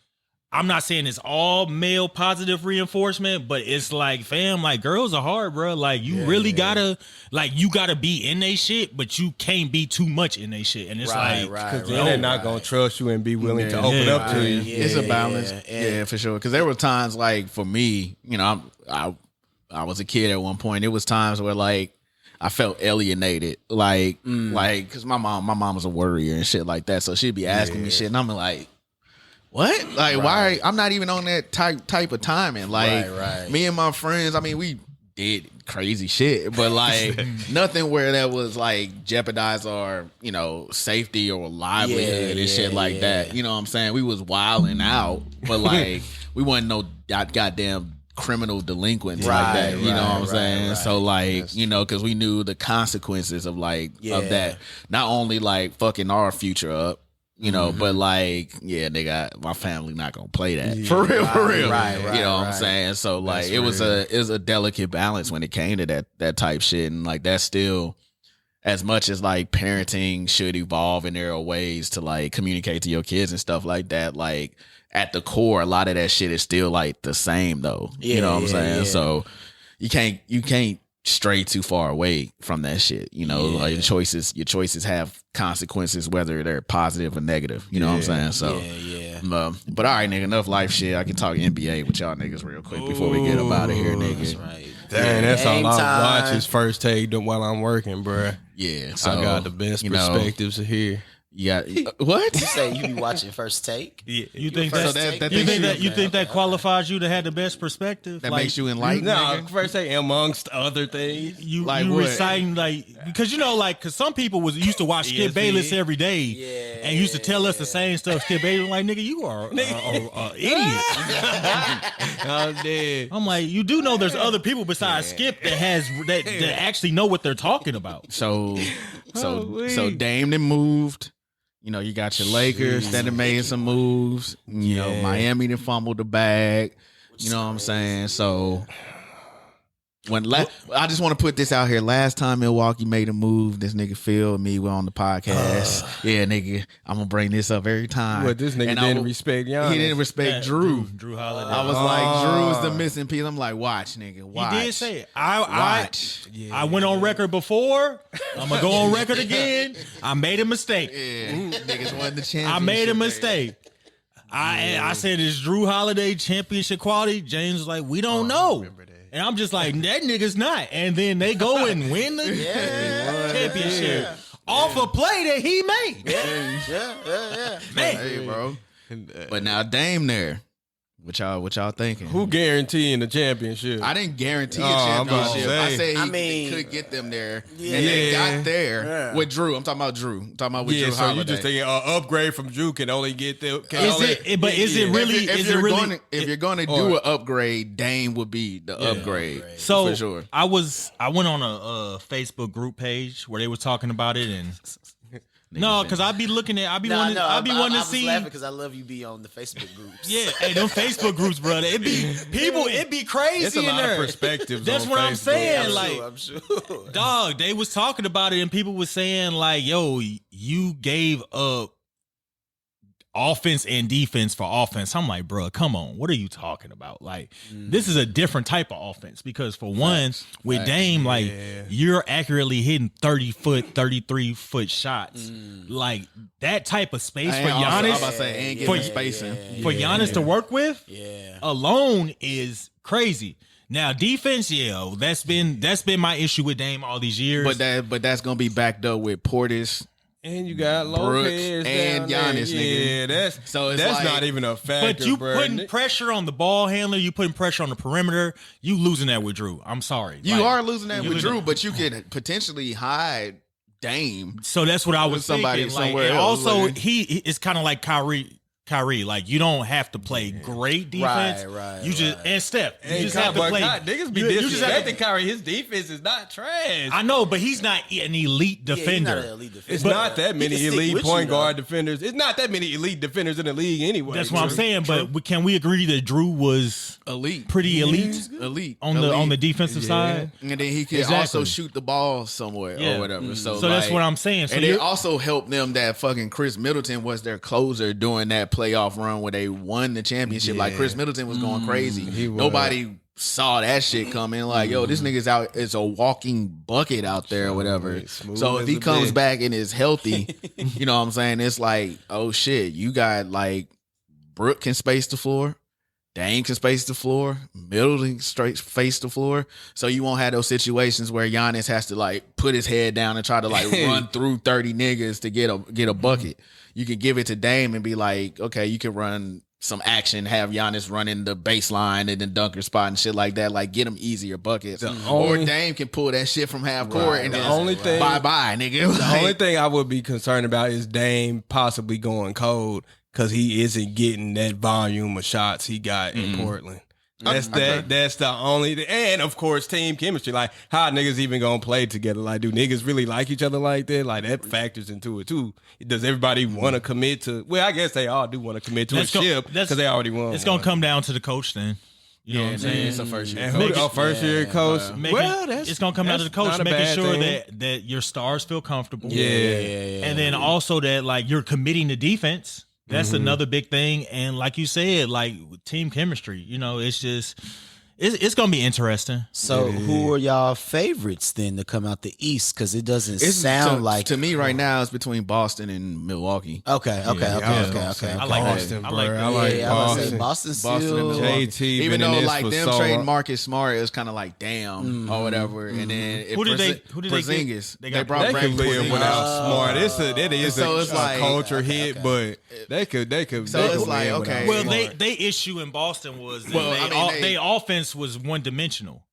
I'm not saying it's all male positive reinforcement, but it's like, fam, like girls are hard, bro. Like you really gotta, like you gotta be in they shit, but you can't be too much in they shit. And it's Because then they're not gonna trust you and be willing to open up to you. It's a balance. Yeah, for sure. Because there were times like for me, you know, I was a kid at one point. It was times where like I felt alienated, like because my mom was a worrier and shit like that. So she'd be asking me shit, and I'm like, what? Like, why? I'm not even on that type of timing. Like, me and my friends, I mean, we did crazy shit, but like nothing where that was like jeopardize our, you know, safety or livelihood and shit like that. You know what I'm saying? We was wilding out, but like we wasn't no goddamn criminal delinquents like that. You know what I'm saying? So like, you know, because we knew the consequences of like of that. Not only like fucking our future up, you know, but like, yeah, nigga, my family not gonna play that for real. You know what I'm saying? So like, it was a delicate balance when it came to that type shit, and like that's still, as much as like parenting should evolve and there are ways to like communicate to your kids and stuff like that, like at the core, a lot of that shit is still like the same though. You know what I'm saying? So you can't stray too far away from that shit. You know, like your choices have consequences, whether they're positive or negative. You know what I'm saying? So but all right, nigga, enough life shit. I can talk NBA with y'all niggas real quick before we get up out of here, nigga. That's right. Dang, that's all Game I time. watch is First Take while I'm working, bruh. Yeah, so I got the best you know, perspectives here. Yeah, what? You say you be watching First Take? You think first that, take? you think that qualifies you to have the best perspective? That Like, makes you enlightened, No, nigga? First Take amongst other things. You Like you what? reciting like, because you know, like, because some people used to watch Skip Bayless every day and used to tell us the same stuff. Skip Bayless like, nigga, you are an idiot. I'm dead. I'm like, you do know there's other people besides Skip that actually know what they're talking about. So Dame then moved. You know, you got your Lakers that have made some moves. You know, Miami then fumbled the bag. You know what I'm saying? So I just want to put this out here. Last time Milwaukee made a move, this nigga Phil and me were on the podcast. Yeah, nigga, I'm gonna bring this up every time. What, this nigga didn't respect Giannis? He didn't respect Drew. Drew Holiday. I was like, Drew's the missing piece. I'm like, watch, nigga, watch. He did say it. I went on record before. I'm gonna go on record again. I made a mistake. Yeah, niggas won the championship. I made a mistake. I said, is Drew Holiday championship quality? James was like, we don't know. And I'm just like, that nigga's not. And then they go and win the championship off a play that he made. Yeah. Man, hey, bro. But now Dame there. What y'all thinking? Who guaranteeing the championship? I didn't guarantee a championship. I said he could get them there. And they got there with Drew. I'm talking about Drew. I'm talking about with Drew so Holiday. you just thinking an upgrade from Drew can only get them. If you're gonna do an upgrade, Dame would be the upgrade. So for sure. I went on a Facebook group page where they were talking about it, and no, because I'd be looking at, I'd be wanting to see. I was laughing because I love you be on the Facebook groups. Yeah, hey, them Facebook groups, brother. It'd be crazy. It's a lot of perspectives. That's what I'm saying. I'm sure. Dog, they was talking about it, and people was saying like, "Yo, you gave up offense and defense for offense." I'm like, bro, come on. What are you talking about? Like, this is a different type of offense because for one, with Dame, like you're accurately hitting 30-foot, 33-foot shots. Like that type of space for Giannis. For Giannis to work with alone is crazy. Now defense, that's been my issue with Dame all these years. But that's gonna be backed up with Portis. And you got Lopez and Giannis, nigga. Yeah, that's not even a factor. But you putting pressure on the ball handler, you putting pressure on the perimeter, you losing that with Drew. I'm sorry. You are losing that with Drew, but you could potentially hide Dame. So that's what I was somebody thinking. somewhere and else. also, it's kind of like Kyrie. Like you don't have to play great defense. You just and Steph. You just have to play. Niggas be disrespecting Kyrie. His defense is not trash. I know, but he's not an elite defender. He's not an elite defender. It's not that many elite point guard defenders. It's not that many elite defenders in the league anyway. That's what I'm saying. But can we agree that Drew was elite, pretty elite on the defensive side, and then he could also shoot the ball somewhere or whatever. So that's what I'm saying. So and it also helped them that fucking Chris Middleton was their closer during that playoff run where they won the championship. Like Chris Middleton was going crazy. Nobody saw that shit coming. Like, yo, this nigga's out. It's a walking bucket out there or whatever. So if he comes back and is healthy, you know what I'm saying? It's like, oh shit, you got like Brooke can space the floor. Dame can space the floor. Middleton straight face the floor. So you won't have those situations where Giannis has to like put his head down and try to like run through 30 niggas to get a bucket. You could give it to Dame and be like, okay, you can run some action, have Giannis running the baseline and the dunker spot and shit like that. Like get him easier buckets. Or Dame can pull that shit from half court and then bye-bye, nigga. The only thing I would be concerned about is Dame possibly going cold because he isn't getting that volume of shots he got in Portland. That's the only, and of course team chemistry. Like how niggas even gonna play together? Like do niggas really like each other like that? Like that factors into it too. Does everybody want to commit to? Well, I guess they all do want to commit to a ship because they already won. It's gonna come down to the coach then. You know what I'm saying? It's a first year. First year coach. It's gonna come down to the coach making sure that your stars feel comfortable. And then also that like you're committing to defense. That's another big thing. And like you said, like team chemistry, you know, it's just, it's going to be interesting. So who are y'all favorites then to come out the East? Because it doesn't sound like. To me right now, it's between Boston and Milwaukee. Okay. I like Boston. I like Boston. Boston and Milwaukee. JT even though like them trading Marcus Smart, it was kind of like damn or whatever. And then who did they Porzingis. They brought they back could live without Smart. It is so a like, culture hit, but they could. So it's like okay. Well, they issue in Boston was that they offense was one dimensional.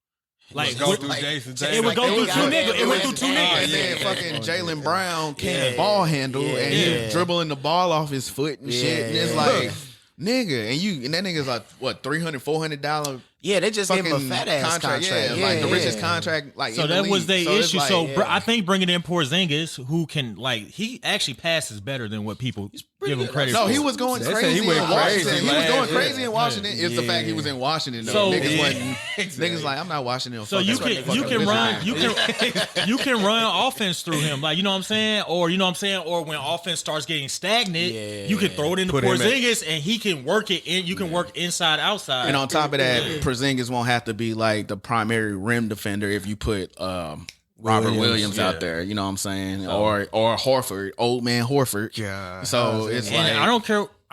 Like go through Jason Tatum. It would go through two niggas. It went through two niggas. And then fucking Jaylen Brown can't ball handle and he dribbling the ball off his foot and shit. And it's like, nigga, and that nigga's like what $300-$400 Yeah, they just gave him a fucking fat ass contract. Yeah, like the richest contract. Like So in the that was league. their issue. It's So like, I think bringing in Porzingis, who can he actually passes better than what people give him credit no, for. he was going They said crazy he went in Washington. crazy He was last going year. crazy in Washington. It's the fact he was in Washington though. So- Niggas Yeah. wasn't. Niggas like I'm not Washington. So you can run you can run offense through him, like you know what I'm saying, or you know what I'm saying, or when offense starts getting stagnant, you can throw it into Put him Porzingis and he can work it in. You can work inside outside. And on top of that, Porzingis won't have to be like the primary rim defender if you put Robert Williams out there. You know what I'm saying, or Horford, old man Horford. Yeah. So it's and like I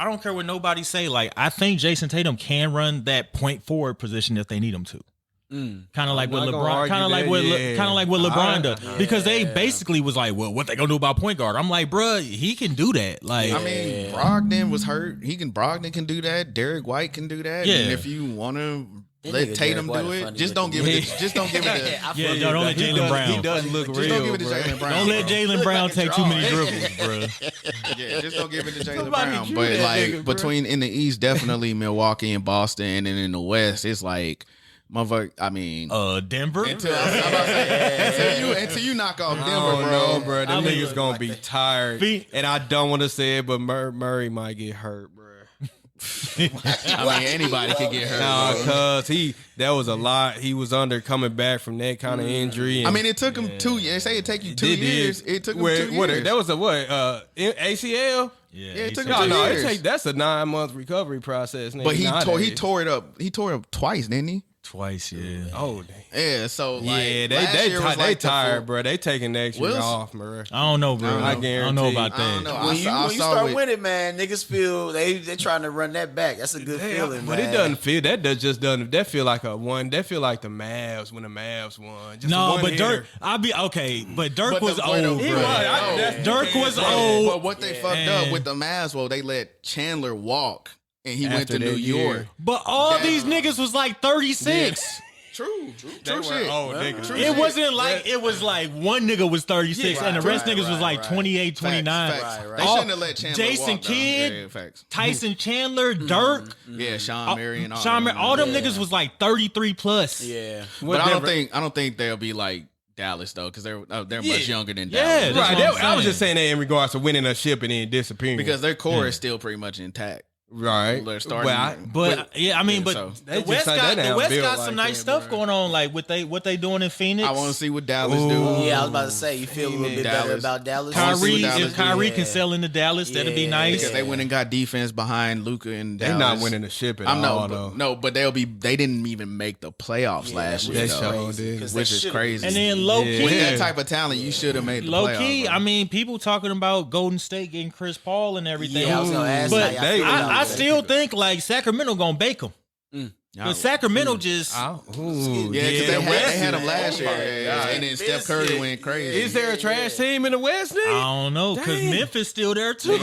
don't care what nobody say. Like I think Jason Tatum can run that point forward position if they need him to. Kind of like what not gonna LeBron, argue kind of like that, what, yeah. kind of like what LeBron does, because they basically was like, well, what they gonna do about point guard? I'm like, bruh, he can do that. Like, I mean, Brogdon was hurt. Brogdon can do that. Derek White can do that. Yeah. And if you want to let nigga Tatum Derek do White it, funny just don't give looking. it. Just don't give it. yeah, don't let Jaylen Brown. He does look Just real. don't give it to bro. Jaylen Brown. Don't let bro. Jaylen Brown take too many dribbles, bruh. Yeah, just don't give it to Jaylen Somebody Brown. drew But that like nigga, bro. between in the East, definitely Milwaukee and Boston, and then in the West, it's like motherfucker. I mean, Denver. until you knock off Denver, Oh, bro. no, bro. Them I mean, niggas gonna be tired. And I don't want to say it, but Murray might get hurt, bro. I mean, anybody could get hurt. Nah, bro. cause that was a lot. He was under coming back from that kind of injury. I mean, it took him 2 years. Say it take you 2 years. It took him 2 What, years. that was a what? ACL? Yeah, it took he him said- No, 2 no, years. that's a 9-month recovery process. Nigga, But he nowadays. tore it up. He tore it up twice, didn't he? twice. Yeah. Oh, dang. Yeah. So like, Yeah, last year was they like the tired, full- bro. They taking next year Wilson- off, bro. I don't know, bro. I I don't know guarantee. about I that. don't know. When you I saw start it. winning, man, niggas feel they trying to run that back. That's a good feeling, But man. it doesn't feel that feel like a one. That feel like the Mavs when the Mavs won. Just No, one but hitter. Dirk, I'll be okay. But Dirk But was the- old, but bro. he was. That's- Dirk was But old. what they fucked and- up with the Mavs, well, they let Chandler walk, and he went After to New that York. year. But all these niggas was like 36. True They were shit. old niggas. True It shit. wasn't like it was like one nigga was 36 and the rest niggas was like 28, 29. Facts. Right. They All- shouldn't have let Chandler Jason walk, though. Kidd, Yeah, facts. Tyson Chandler, Dirk, Yeah, Sean Murray and all. Sean them. Murray, all them niggas was like 33 plus. Yeah. But I don't think they'll be like Dallas though, because they're much younger than Yeah, Dallas. that's Right. what I'm I was saying. just saying that in regards to winning a ship and then disappearing. Because their core is still pretty much intact. right. They're starting. But yeah, I mean, but so- the They West just got that the West built got like some nice that, stuff bro. going on, like what they doing in Phoenix. I want to see what Dallas do. Yeah, I was about to say, you feel a little bit better Dallas. about Dallas. I wanna see Kyrie, what Dallas if Kyrie do. can sell into Dallas, that'd be Yeah. nice. Because they went and got defense behind Luka and They're Dallas. not winning the ship at I'm all, though. but they didn't even make the playoffs last year, They though, sure did. which is crazy. And then low Yeah. key, with that type of talent, you should have made the low playoffs. key, bro. I mean, people talking about Golden State getting Chris Paul and everything. Yeah, I was gonna ask but how y'all feel about I that. still think like Sacramento gonna bake them. But Sacramento just Ooh, yeah, because the West they had is- him last year, and then Steph Curry went crazy. Is there a trash team in the West? I Nigga? don't know because Dang. Memphis still there too. And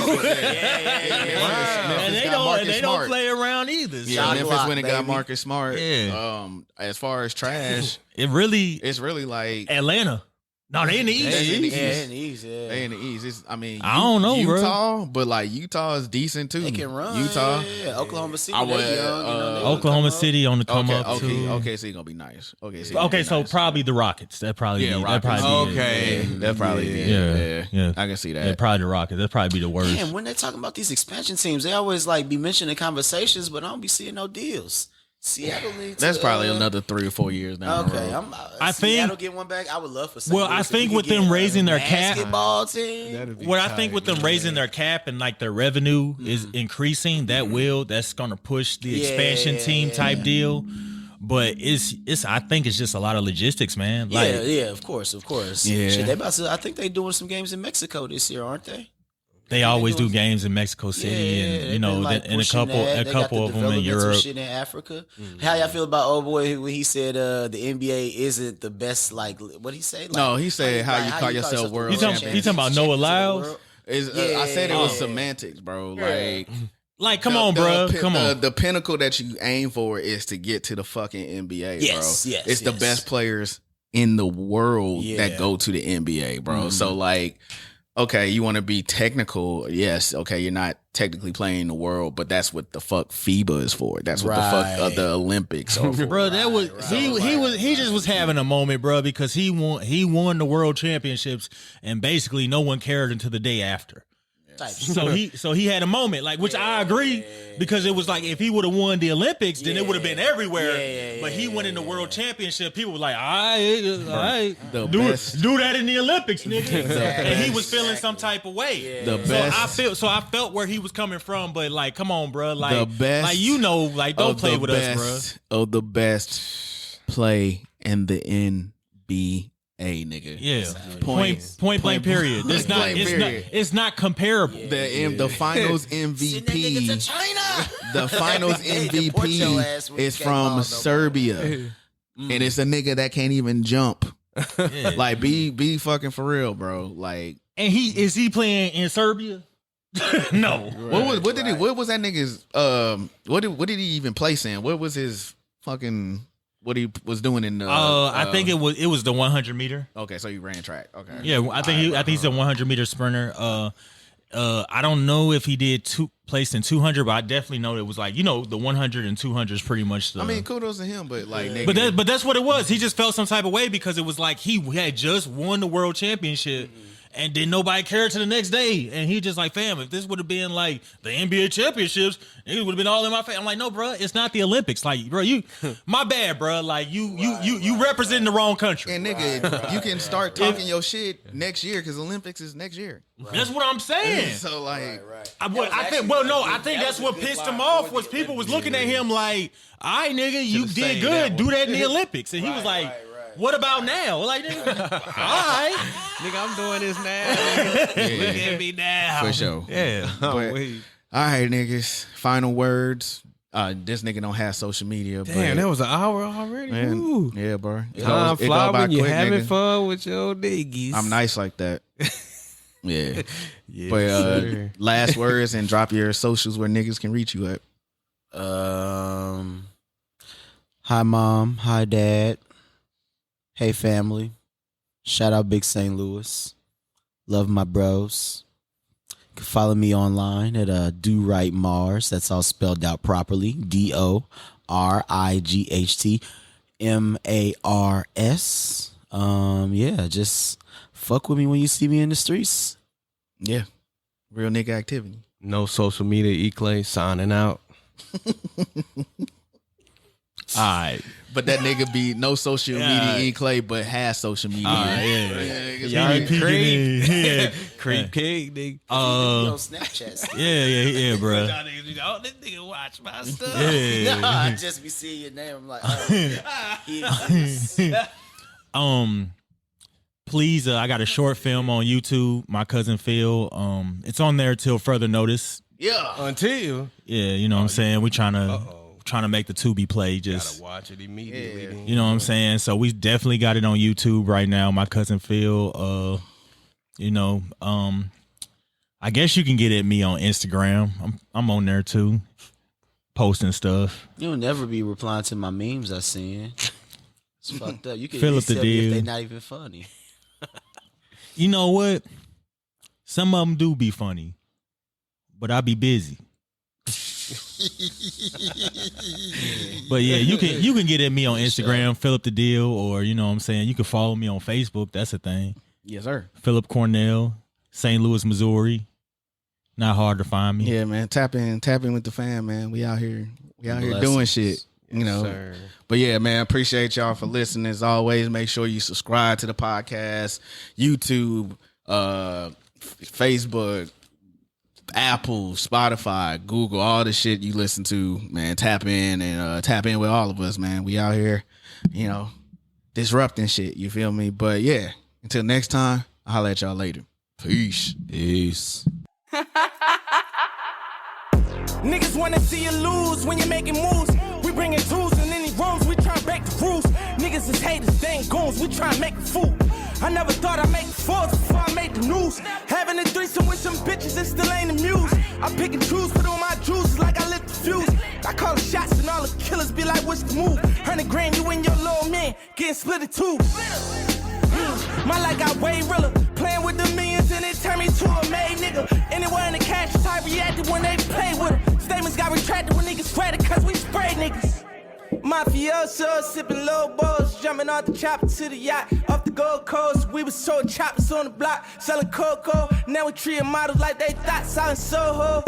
they don't play around either. Yeah, Shot Memphis clock, went and got baby. Marcus Smart. Yeah. As far as trash, It really it's really like Atlanta. No, they in the East. They in the Yeah, East. in the East, yeah. They in the East. It's, I mean, I don't know, bro. Utah, but like Utah is decent too. They can run. Utah. Yeah. Oklahoma City. I they would, young, they gonna Oklahoma come up. City on the come Okay, up too. okay, so gonna be nice. Okay, so probably the Rockets. That probably Yeah, be, Rockets. that probably be it. Okay. that probably Yeah. I can see that. Yeah, probably the Rockets. That'd probably be the worst. Damn, when they talking about these expansion teams, they always like be mentioning conversations, but I don't be seeing no deals. Seattle needs. That's to, probably another 3 or 4 years down the Okay, road. I Seattle think- get one back. I would love for. Well, I think with them raising their cap- basketball team. That'd be What I tight, think with them man. raising their cap and like their revenue is increasing, that's gonna push the expansion team type deal. But it's I think it's just a lot of logistics, man. Like Yeah, of course. Yeah. Shit, they about to. I think they doing some games in Mexico this year, aren't they? they always do games in Mexico City and they've you know been, like, and a pushing couple that. a They got couple the of them in developmental Europe. shit in Africa. How y'all feel about old boy when he said the NBA isn't the best? Like what he say? Like, No, he said how you call you yourself world You talking champion. about Noah Lyles? I said it was Yeah. semantics, bro. Like, Like, come on, bro. Come on. The pinnacle that you aim for is to get to the fucking NBA, Yes, bro. yes, It's the yes. best players in the world Yeah. that go to the NBA, bro. So like, okay, you want to be technical. Yes, okay, you're not technically playing the world, but that's what the fuck FIBA is for. That's what the fuck the Olympics are for. Bro, that was he just was having a moment, bro, because he won the world championships and basically no one cared until the day after. So he had a moment, like, which I agree, because it was like if he would have won the Olympics, then it would have been everywhere. But he won in the world championship. People were like, all right, do that in the Olympics, nigga. And he was feeling some type of way. I felt where he was coming from, but like, come on, bro, like the best, like don't play with us, bro. Oh, the best play in the NBA. Nigga, yeah, point blank period. It's not comparable. The finals MVP, the finals MVP is from Serbia, and it's a nigga that can't even jump. Like, be fucking for real, bro. Like, and is he playing in Serbia? No. What was that nigga's what did he even place in? What was his fucking what he was doing in the I think it was the 100 meter. Okay, so he ran track. Okay. Yeah, I think he's a 100 meter sprinter. I don't know if he did placed in 200, but I definitely know it was like, the 100 and 200 is pretty much the, I mean, kudos to him, but like nigga, but that's what it was. He just felt some type of way because it was like he had just won the world championship. And then nobody cared to the next day. And he just like, fam, if this would have been like the NBA championships, it would have been all in my face. I'm like, no, bro, it's not the Olympics. Like, bro, my bad, bro. Like, you representing the wrong country. And nigga, you can start talking your shit next year because Olympics is next year. Right. That's what I'm saying. So like, I think that's what pissed him off was people was looking at him like, all right, nigga, you did good. Do that in the Olympics. And he was like, what about now? Like, nigga, all right. Nigga, I'm doing this now. Look at me now. For sure. Yeah. All right, niggas. Final words. This nigga don't have social media. Damn, that was an hour already. Man, yeah, bro. Time fly when you having fun with your niggas. I'm nice like that. Yeah. But last words and drop your socials where niggas can reach you at. Hi, Mom. Hi, Dad. Hey, family. Shout out Big St. Louis. Love my bros. You can follow me online at Do Right Mars. That's all spelled out properly. DORIGHTMARS. Yeah, just fuck with me when you see me in the streets. Yeah. Real nigga activity. No social media, EClay signing out. All right. But that nigga be no social media EClay, but has social media. Creep King, nigga. On Snapchat. Yeah, bro. Oh, this nigga watch my stuff. Yeah. No, I just be seeing your name. I'm like, please, I got a short film on YouTube. My cousin Phil. It's on there till further notice. Yeah. Until. Yeah, you know what I'm saying. We trying to make the Tubi play. Just gotta watch it immediately. Yeah. You know what I'm saying. So we definitely got it on YouTube right now. My cousin Phil. I guess you can get at me on Instagram. I'm on there too, posting stuff. You'll never be replying to my memes I seen. It's fucked up. You can Fill up the tell me deal. if they're not even funny. You know what? Some of them do be funny, but I be busy. But yeah, you can get at me on Instagram, Philip the Deal, or you know what I'm saying, you can follow me on Facebook. That's a thing. Yes, sir. Philip Cornell, St. Louis, Missouri. Not hard to find me. Yeah, man. Tap in with the fam, man. We out here doing shit. You know. Sir. But yeah, man, appreciate y'all for listening. As always, make sure you subscribe to the podcast, YouTube, Facebook, Apple, Spotify, Google, all the shit you listen to, man. Tap in with all of us, man. We out here, disrupting shit. You feel me? But yeah, until next time, I'll holler at y'all later. Peace. Niggas wanna see you lose when you're making moves. We bringing tools in any rooms, we try to break the rules. Niggas is haters, they ain't goons, we try to make a fool. I never thought I'd make fours before I made the news. Having a threesome with some bitches, it still ain't amused. I pick and choose, put on my juices like I lit the fuse. I call the shots and all the killers be like, what's the move? 100 grand, you and your little man getting split in two. My life got way realer, playing with the millions and it turned me me to a made nigga. Anywhere in the cash type reacted when they play with them. Statements got retracted when niggas sweated cause we spray niggas. Mafioso, sipping low balls, jumping off the chopper to the yacht. Off the Gold Coast, we was sold choppers on the block, selling cocoa. Now we treating models like they thought, selling Soho.